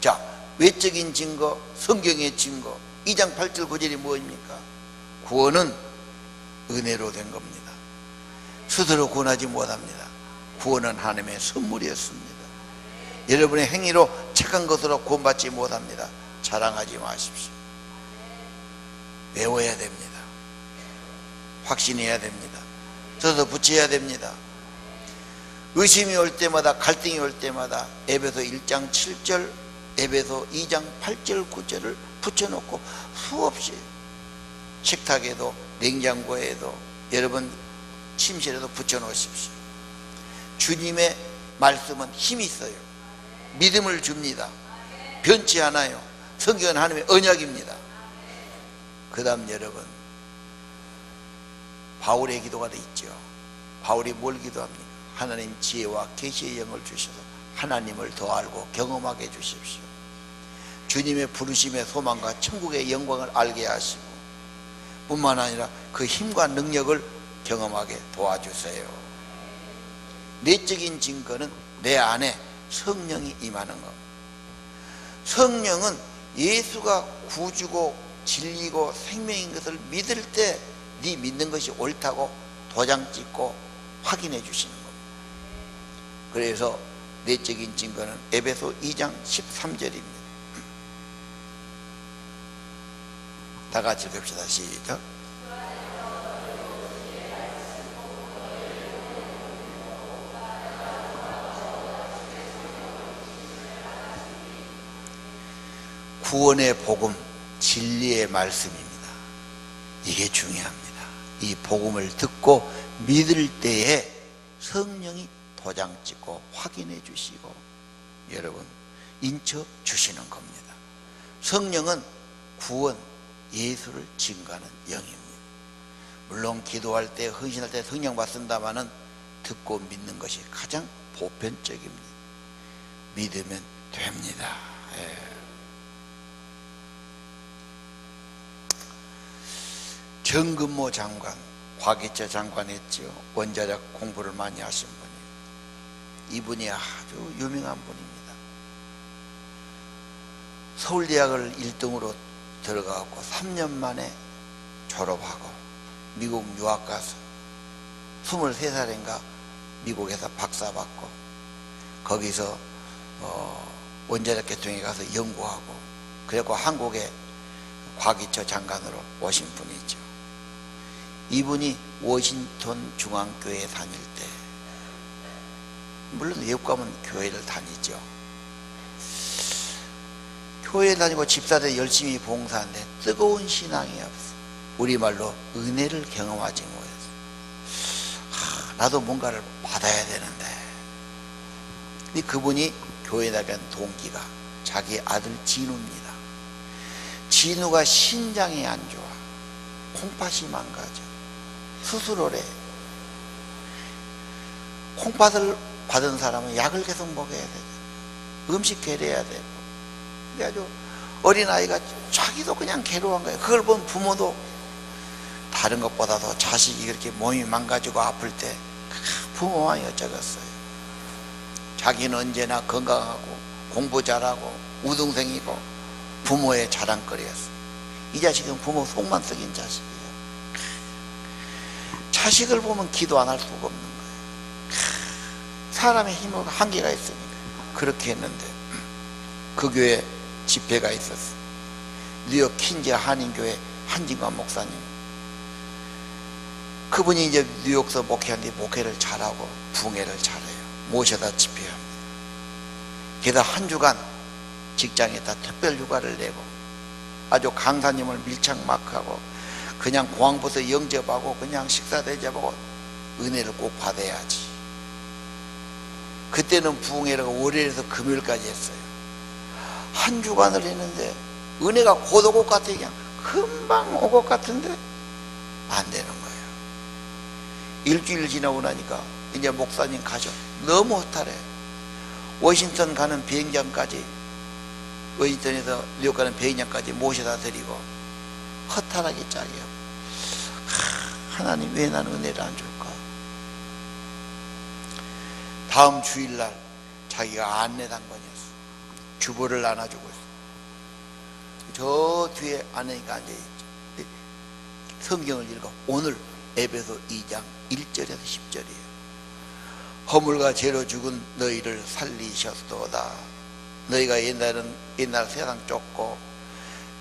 자, 외적인 증거, 성경의 증거 2장 8절 9절이 무엇입니까? 구원은 은혜로 된 겁니다. 스스로 구원하지 못합니다. 구원은 하나님의 선물이었습니다. 여러분의 행위로 착한 것으로 구원받지 못합니다. 자랑하지 마십시오. 외워야 됩니다. 확신해야 됩니다. 써서 붙여야 됩니다. 의심이 올 때마다, 갈등이 올 때마다 에베소 1장 7절, 에베소 2장 8절 9절을 붙여놓고 수없이 식탁에도 냉장고에도 여러분 침실에도 붙여놓으십시오. 주님의 말씀은 힘이 있어요. 믿음을 줍니다. 변치 않아요. 성경은 하나님의 언약입니다. 그 다음 여러분, 바울의 기도가 돼 있죠. 바울이 뭘 기도합니까? 하나님 지혜와 계시의 영을 주셔서 하나님을 더 알고 경험하게 해주십시오. 주님의 부르심의 소망과 천국의 영광을 알게 하시고 뿐만 아니라 그 힘과 능력을 경험하게 도와주세요. 내적인 증거는 내 안에 성령이 임하는 것. 성령은 예수가 구주고 진리고 생명인 것을 믿을 때 네 믿는 것이 옳다고 도장 찍고 확인해 주시는 겁니다. 그래서 내적인 증거는 에베소 2장 13절입니다. 다 같이 읽읍시다. 시작. 구원의 복음, 진리의 말씀입니다. 이게 중요합니다. 이 복음을 듣고 믿을 때에 성령이 도장 찍고 확인해 주시고 여러분 인쳐 주시는 겁니다. 성령은 구원, 예수를 증거하는 영입니다. 물론 기도할 때, 헌신할 때 성령 받습니다마는 듣고 믿는 것이 가장 보편적입니다. 믿으면 됩니다. 정근모 장관, 과기처 장관 했죠. 원자력 공부를 많이 하신 분이에요. 이분이 아주 유명한 분입니다. 서울대학을 1등으로 들어가고 3년 만에 졸업하고 미국 유학 가서 23살인가 미국에서 박사 받고 거기서 원자력 계통에 가서 연구하고 그리고 한국에 과기처 장관으로 오신 분이죠. 이분이 워싱턴 중앙교회 다닐 때, 물론 외국 가면 교회를 다니죠. 교회 다니고 집사들 열심히 봉사하는데 뜨거운 신앙이 없어. 우리말로 은혜를 경험하지 못했어. 나도 뭔가를 받아야 되는데. 근데 그분이 교회 나간 동기가 자기 아들 진우입니다. 진우가 신장이 안 좋아. 콩팥이 망가져. 수술을 해. 콩팥을 받은 사람은 약을 계속 먹어야 되죠. 음식 괴려야 되고. 아주 어린아이가 자기도 그냥 괴로운 거예요. 그걸 본 부모도 다른 것보다도 자식이 그렇게 몸이 망가지고 아플 때 부모만 여쭤겠어요. 자기는 언제나 건강하고 공부 잘하고 우등생이고 부모의 자랑거리였어요. 이 자식은 부모 속만 썩인 자식이에요. 자식을 보면 기도 안 할 수가 없는 거예요. 사람의 힘은 한계가 있으니까. 그렇게 했는데 그 교회 집회가 있었어. 뉴욕 퀸즈 한인교회 한진관 목사님. 그분이 이제 뉴욕서 목회하는데 목회를 잘하고 붕회를 잘해요. 모셔다 집회합니다. 게다가 한 주간 직장에다 특별 휴가를 내고 아주 강사님을 밀착 마크하고 그냥 공항부터 영접하고 그냥 식사 대접하고 은혜를 꼭 받아야지. 그때는 부흥회라고 월요일에서 금요일까지 했어요. 한 주간을 했는데 은혜가 곧 올 것 같아. 그냥 금방 올 것 같은데 안 되는 거예요. 일주일 지나고 나니까 이제 목사님 가셔. 너무 허탈해. 워싱턴 가는 비행장까지, 워싱턴에서 뉴욕 가는 비행장까지 모셔다 드리고 허탈하게 짝이야. 하나님 왜 나는 은혜를 안 줄까? 다음 주일날 자기가 안내당번이었어. 주보를 나눠주고 있어. 저 뒤에 아내가 앉아있죠. 성경을 읽어. 오늘 에베소 2장 1절에서 10절이에요. 허물과 죄로 죽은 너희를 살리셨도다. 너희가 옛날 세상 쫓고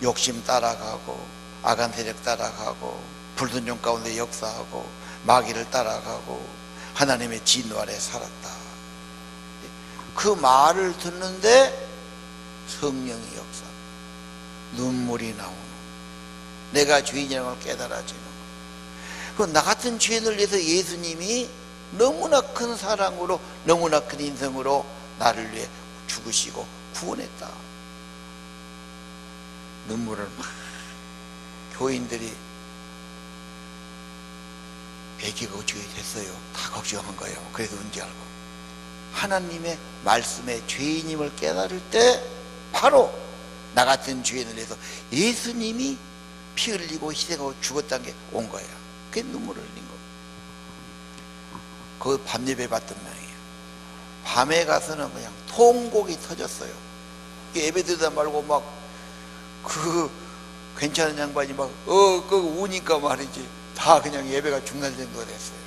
욕심 따라가고 악한 세력 따라가고 불순종 가운데 역사하고 마귀를 따라가고 하나님의 진노 아래 살았다. 그 말을 듣는데 성령이 역사, 눈물이 나오는, 내가 죄인이라는 걸 깨달아지는 거. 나 같은 죄인을 위해서 예수님이 너무나 큰 사랑으로, 너무나 큰 인성으로 나를 위해 죽으시고 구원했다. 눈물을 막. 교인들이 배기가 어떻게 됐어요? 다 걱정한 거예요. 그래도 은지 알고 하나님의 말씀에 죄인임을 깨달을 때 바로 나 같은 죄인을 위해서 예수님이 피 흘리고 희생하고 죽었다는 게 온 거예요. 그게 눈물을 흘린 거예요. 거기 밤 예배 받던 모양이에요. 밤에 가서는 그냥 통곡이 터졌어요. 예배 드리다 말고 막 괜찮은 양반이 막 우니까 말이지 다 그냥 예배가 중단 정도가 됐어요.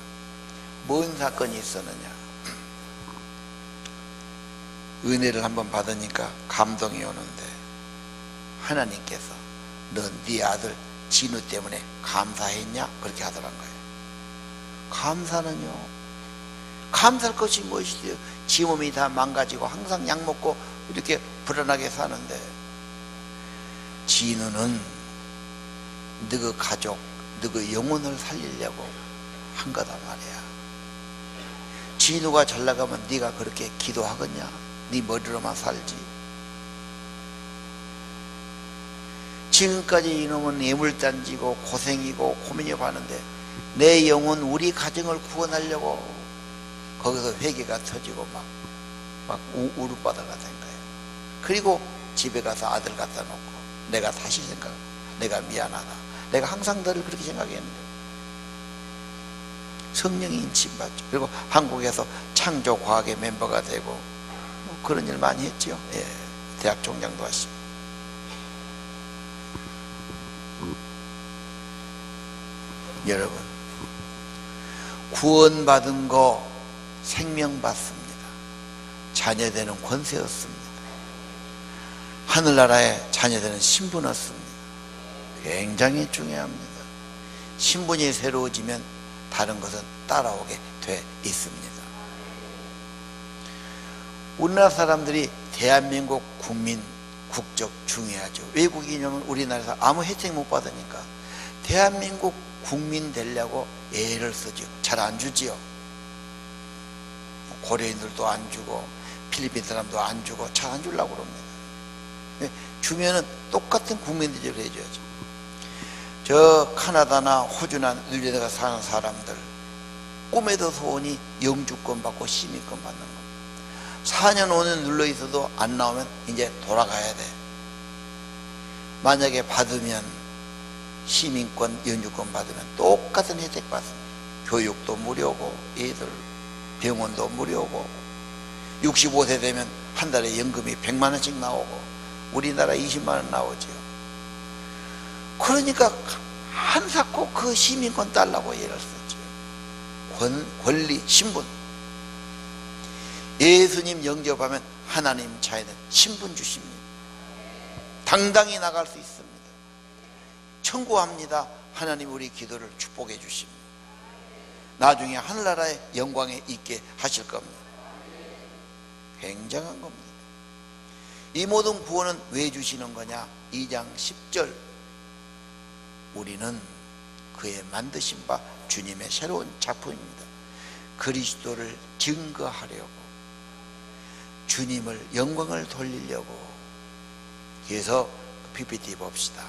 뭔 사건이 있었느냐? 은혜를 한번 받으니까 감동이 오는데 하나님께서 넌 네 아들 진우 때문에 감사했냐? 그렇게 하더란 거예요. 감사는요, 감사할 것이 무엇이죠? 지 몸이 다 망가지고 항상 약 먹고 이렇게 불안하게 사는데 진우는 너그 가족, 너그 영혼을 살리려고 한 거다 말이야. 진우가 잘 나가면 네가 그렇게 기도하겠냐? 네 머리로만 살지. 지금까지 이놈은 예물단지고 고생이고 고민이고 하는데 내 영혼, 우리 가정을 구원하려고 거기서 회개가 터지고 막 우르바다가 된 거예요. 그리고 집에 가서 아들 갖다 놓고 내가 다시 생각하고 내가 미안하다. 내가 항상 너를 그렇게 생각했는데 성령이 인침받죠. 그리고 한국에서 창조과학의 멤버가 되고 그런 일 많이 했죠. 예, 대학 총장도 하시고. 여러분, 구원받은 거 생명 받습니다. 자녀되는 권세 얻습니다. 하늘나라에 자녀되는 신분 얻습니다. 굉장히 중요합니다. 신분이 새로워지면 다른 것은 따라오게 돼 있습니다. 우리나라 사람들이 대한민국 국민 국적 중요하죠. 외국인이면 우리나라에서 아무 혜택 못 받으니까 대한민국 국민 되려고 애를 쓰죠. 잘 안 주지요. 고려인들도 안 주고 필리핀 사람도 안 주고 잘 안 주려고 그럽니다. 주면은 똑같은 국민 대접을 해줘야죠. 저 카나다나 호주나 뉴질랜드가 사는 사람들 꿈에도 소원이 영주권 받고 시민권 받는 겁니다. 4년 5년 눌러 있어도 안 나오면 이제 돌아가야 돼. 만약에 받으면 시민권, 영주권 받으면 똑같은 혜택 받습니다. 교육도 무료고 애들 병원도 무료고 65세 되면 한 달에 연금이 100만 원씩 나오고 우리나라 20만 원 나오죠. 그러니까 한사코 그 시민권 달라고 예를 썼죠. 권리, 신분. 예수님 영접하면 하나님 자에는 신분 주십니다. 당당히 나갈 수 있습니다. 청구합니다. 하나님 우리 기도를 축복해 주십니다. 나중에 하늘나라의 영광에 있게 하실 겁니다. 굉장한 겁니다. 이 모든 구원은 왜 주시는 거냐? 2장 10절, 우리는 그의 만드신 바 주님의 새로운 작품입니다. 그리스도를 증거하려고, 주님을 영광을 돌리려고. 그래서 PPT 봅시다.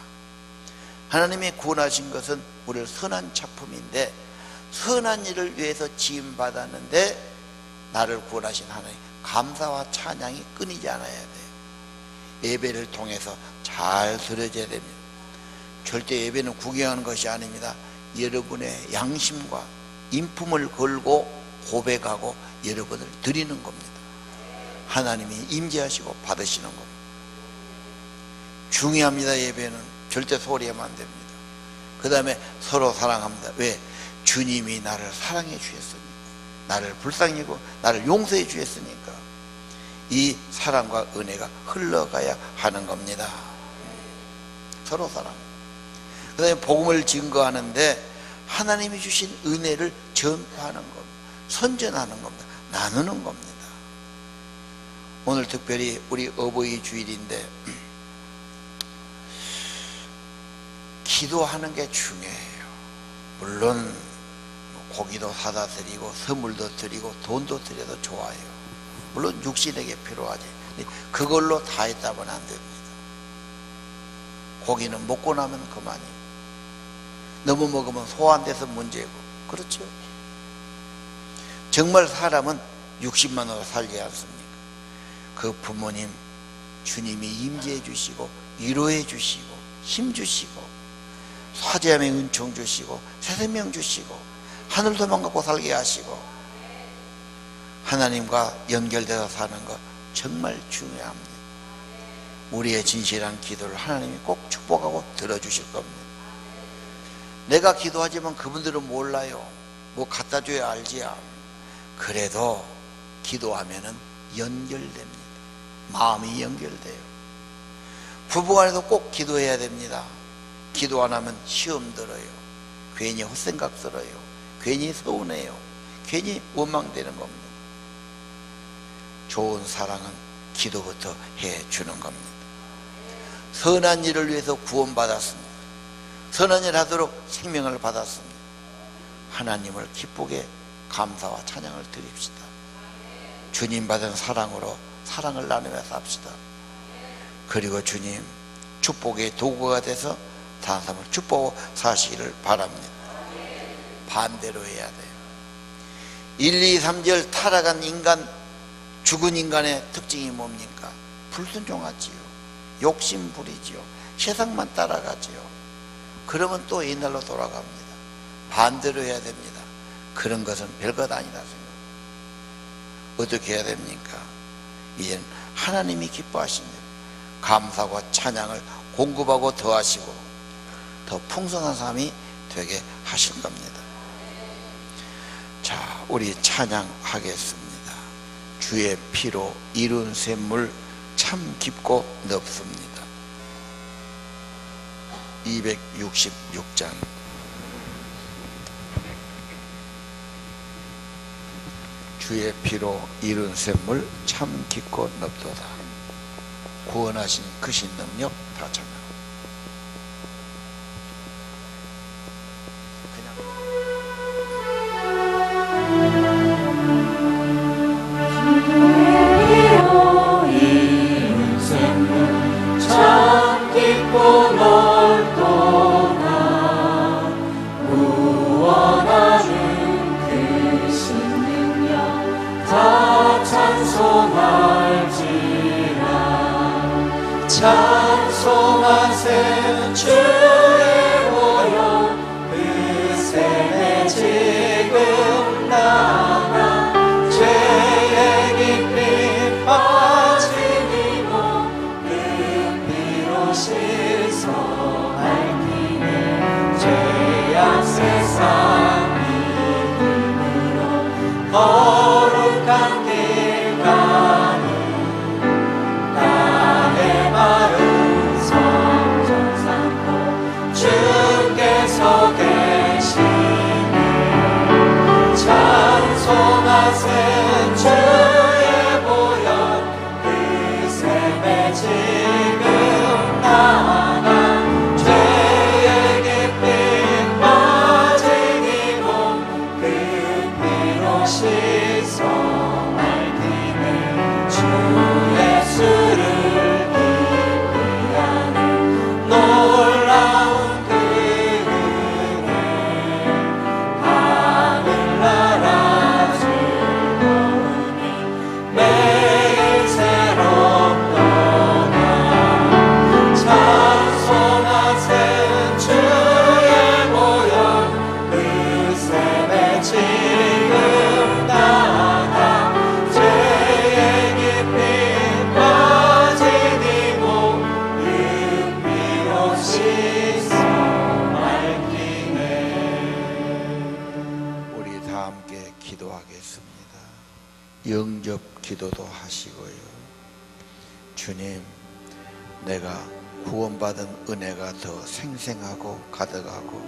하나님이 구원하신 것은 우리를 선한 작품인데, 선한 일을 위해서 지음받았는데 나를 구원하신 하나님, 감사와 찬양이 끊이지 않아야 돼요. 예배를 통해서 잘 드려져야 됩니다. 절대 예배는 구경하는 것이 아닙니다. 여러분의 양심과 인품을 걸고 고백하고 여러분을 드리는 겁니다. 하나님이 임재하시고 받으시는 겁니다. 중요합니다. 예배는 절대 소리하면 안 됩니다. 그 다음에 서로 사랑합니다. 왜? 주님이 나를 사랑해 주셨으니까, 나를 불쌍히고 나를 용서해 주셨으니까 이 사랑과 은혜가 흘러가야 하는 겁니다. 서로 사랑. 그 다음에 복음을 증거하는데 하나님이 주신 은혜를 전파하는 겁니다. 선전하는 겁니다. 나누는 겁니다. 오늘 특별히 우리 어버이 주일인데 기도하는 게 중요해요. 물론 고기도 사다 드리고 선물도 드리고 돈도 드려도 좋아요. 물론 육신에게 필요하지. 그걸로 다 했다면 안 됩니다. 고기는 먹고 나면 그만이에요. 너무 먹으면 소화돼서 문제고. 그렇죠? 정말 사람은 60만으로 살지 않습니까? 그 부모님 주님이 임재해 주시고 위로해 주시고 힘 주시고 화재함의 은총 주시고 새 생명 주시고 하늘 도망 갖고 살게 하시고 하나님과 연결되어 사는 것 정말 중요합니다. 우리의 진실한 기도를 하나님이 꼭 축복하고 들어주실 겁니다. 내가 기도하지만 그분들은 몰라요. 뭐 갖다 줘야 알지야. 그래도 기도하면은 연결됩니다. 마음이 연결돼요. 부부간에도 꼭 기도해야 됩니다. 기도 안 하면 시험 들어요. 괜히 헛생각 들어요. 괜히 서운해요. 괜히 원망되는 겁니다. 좋은 사랑은 기도부터 해주는 겁니다. 선한 일을 위해서 구원받았습니다. 선한 일 하도록 생명을 받았습니다. 하나님을 기쁘게 감사와 찬양을 드립시다. 주님 받은 사랑으로 사랑을 나누며 삽시다. 그리고 주님 축복의 도구가 돼서 다른 사람을 축복하고 사시기를 바랍니다. 반대로 해야 돼요. 1, 2, 3절 타락한 인간, 죽은 인간의 특징이 뭡니까? 불순종하지요. 욕심 부리지요. 세상만 따라가지요. 그러면 또 옛날로 돌아갑니다. 반대로 해야 됩니다. 그런 것은 별것 아니다 생각. 어떻게 해야 됩니까? 이제는 하나님이 기뻐하시는 감사와 찬양을 공급하고 더하시고 더 풍성한 삶이 되게 하실 겁니다. 자, 우리 찬양하겠습니다. 주의 피로 이룬 샘물 참 깊고 넓습니다. 266장. 주의 피로 이룬 샘물 참 깊고 넓도다. 구원하신 크신 능력 다 찬양. 참 깊고 넓도다. 구원하는 크신 능력 다 찬송할지라. 찬송하세 주의 오영 그 샘에 지금 나가 죄의 깊이 빠진 실소 밝히네. 죄악 세상 믿음을 매일 새롭도다. 찬송하세 주의 보혈 그 샘에 지금 나가 죄의 깊이 빠진 이몸 그 피로 씻어 밝히네. 우리 다 함께 기도하겠습니다. 영접 기도도 하시고요. 주님, 내가 구원받은 은혜가 더 생생하고 가득하고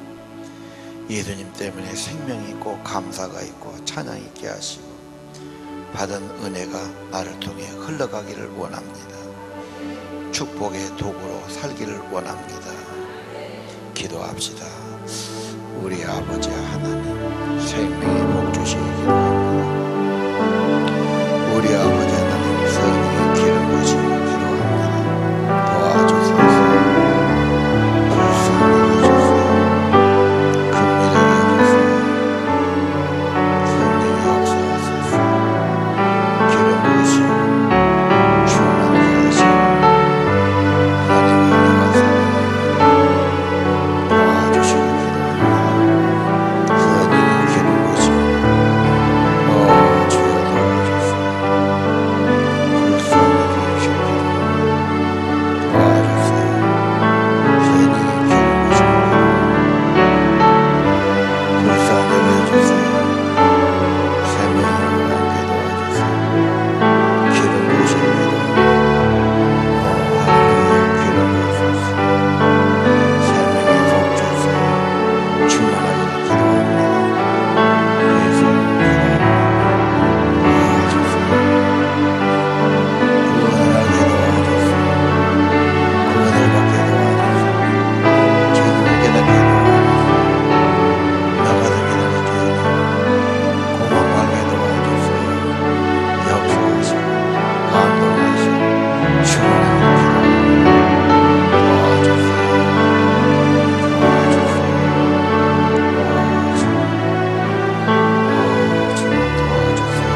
예수님 때문에 생명이 있고 감사가 있고 찬양 있게 하시고 받은 은혜가 나를 통해 흘러가기를 원합니다. 축복의 도구로 살기를 원합니다. 기도합시다. 우리 아버지 하나님, 생명의 복 주시기 기도합니다. 우리 아버지 하나님, 성령의 기름 부으시기 기도합니다. 도와주소서. 불쌍히 해주세요. 긍휼하게 해주세요. 성령의 역사하소서. 기름 부으시고 충만하게 하시고 하나님의 은혜가 도와주시기 기도합니다. 성령의 기름 부으시고 주여 도와주세요. 불쌍하게 해주시기 도와주세요. 성령의 기름 부으시고 불쌍하게 해주세요. 생명을 얻게 도와주세요. 기름 부으시기 할렐루야. 기름 부으소서. 생명의 복 주세요. 충만하게 기도합니다. 예수님 기도합니다. 도와주세요. 구원하게 도와주세요. 구원을 받게 도와주세요. 죄를 깨닫게 도와주세요. 나가는 길을 죄를 고만하게 도와주세요. 역사하시고 감동하시고 충만하게 기도합니다. 도와주세요.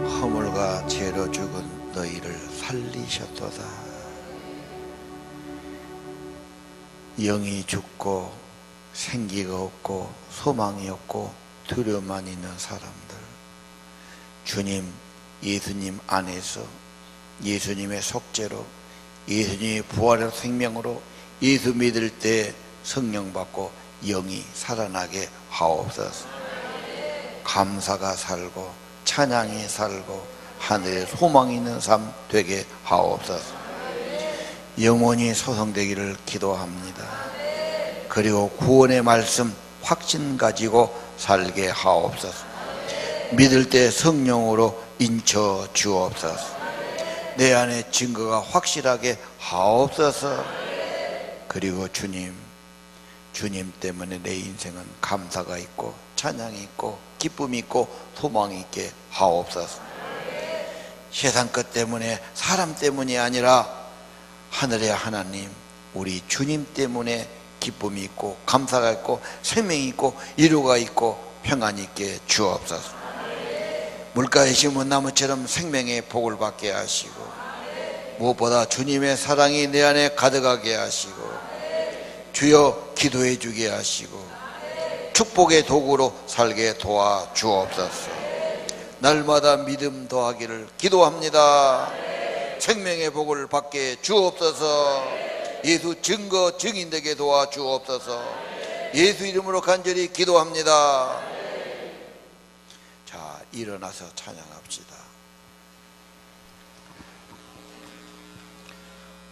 허물과 죄로 죽은 너희를 살리셨도다. 영이 죽고 생기가 없고 소망이 없고 두려움만 있는 사람들, 주님, 예수님 안에서 예수님의 속죄로 예수님의 부활의 생명으로 예수 믿을 때 성령 받고 영이 살아나게 하옵소서. 감사가 살고 찬양이 살고 하늘에 소망이 있는 삶 되게 하옵소서. 영원히 소성되기를 기도합니다. 그리고 구원의 말씀 확신 가지고 살게 하옵소서. 믿을 때 성령으로 인쳐 주옵소서. 내 안에 증거가 확실하게 하옵소서. 그리고 주님 때문에 내 인생은 감사가 있고 찬양이 있고 기쁨이 있고 소망이 있게 하옵소서. 세상 것 때문에 사람 때문이 아니라 하늘의 하나님, 우리 주님 때문에 기쁨이 있고 감사가 있고 생명이 있고 위로가 있고 평안이 있게 주옵소서. 물가에 심은 나무처럼 생명의 복을 받게 하시고 무엇보다 주님의 사랑이 내 안에 가득하게 하시고 주여 기도해 주게 하시고 축복의 도구로 살게 도와 주옵소서. 날마다 믿음 더하기를 기도합니다. 생명의 복을 받게 주옵소서. 예수 증거 증인되게 도와 주옵소서. 예수 이름으로 간절히 기도합니다. 자, 일어나서 찬양합시다.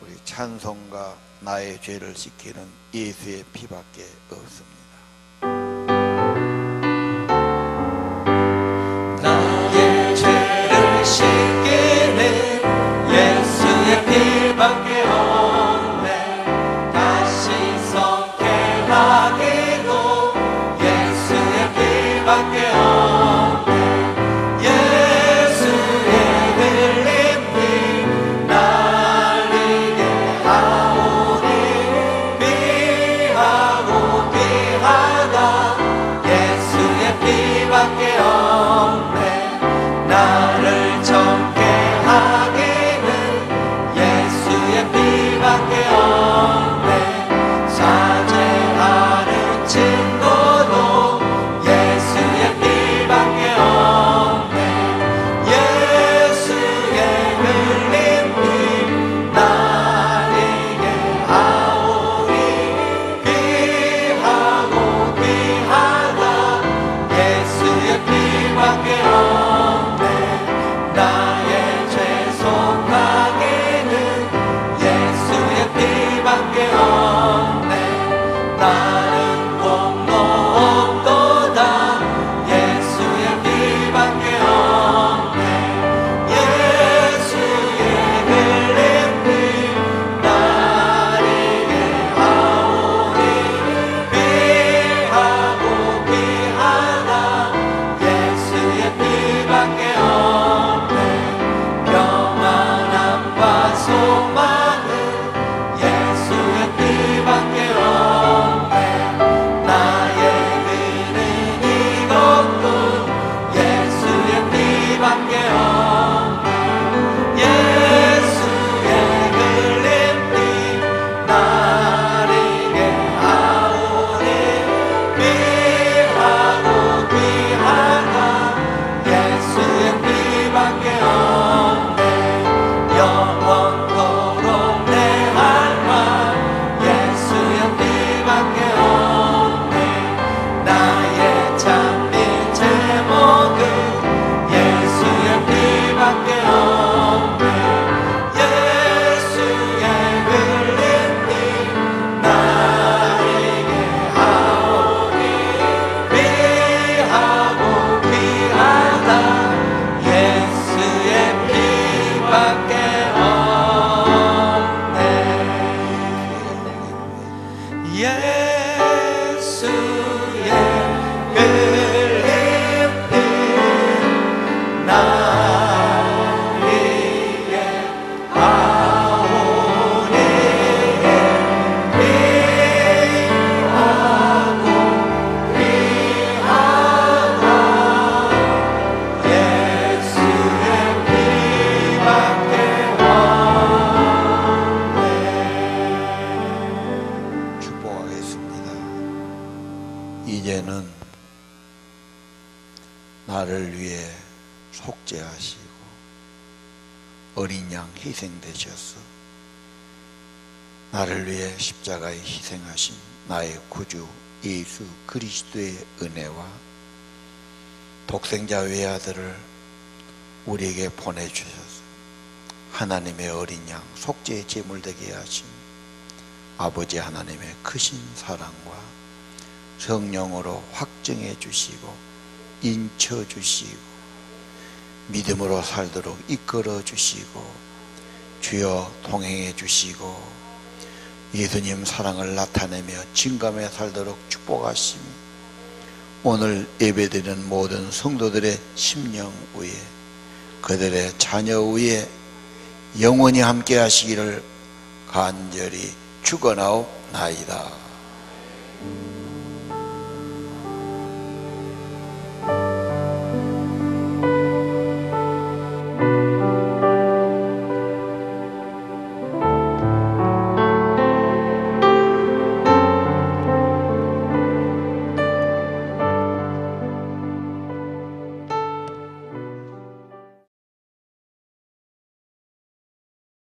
우리 찬송가 나의 죄를 씻기는 예수의 피밖에 없습니다. 나의 죄를 씻기는 예수의 피밖에 없네. 다시 성결하기도 예수의 피밖에 없네. 예수의 흘린 피 날리게 하오니 나는 공로 없도다 예수의 피밖에 없네 예수의 흘린 피 나에게 하오니 귀하고 귀하다 예수의 피밖에 없네 평안함과 소망은 예수의 피밖에 없네 나의 그는 이것도 예수의 피밖에 없네 예수의 흘린 피 나에게 하오니 귀하고 귀하다 예수의 피밖에 없네 영원토록 내 할망 예수의 피밖에 없네 나의 참된 제목은 예수의 피밖에 없네 예수의 흘린 피 나에게 하오니 귀하고 귀하다 예수의 피밖에 없네 예수의 흘린 피 나에게 하오니 귀하고 귀하다 예수의 피밖에 축복하겠습니다. 이제는 나를 위해 속죄하시고 어린 양 희생되셔서 나를 위해 십자가에 희생하신 나의 구주 예수 그리스도의 은혜와 독생자 외아들을 우리에게 보내주셔서 하나님의 어린 양 속죄의 제물 되게 하신 아버지 하나님의 크신 사랑과 성령으로 확증해 주시고 인쳐 주시고 믿음으로 살도록 이끌어 주시고 주여 동행해 주시고 예수님 사랑을 나타내며 증감해 살도록 축복하시며 오늘 예배드리는 모든 성도들의 심령 위에 그들의 자녀 위에 영원히 함께 하시기를 간절히 축원하옵나이다.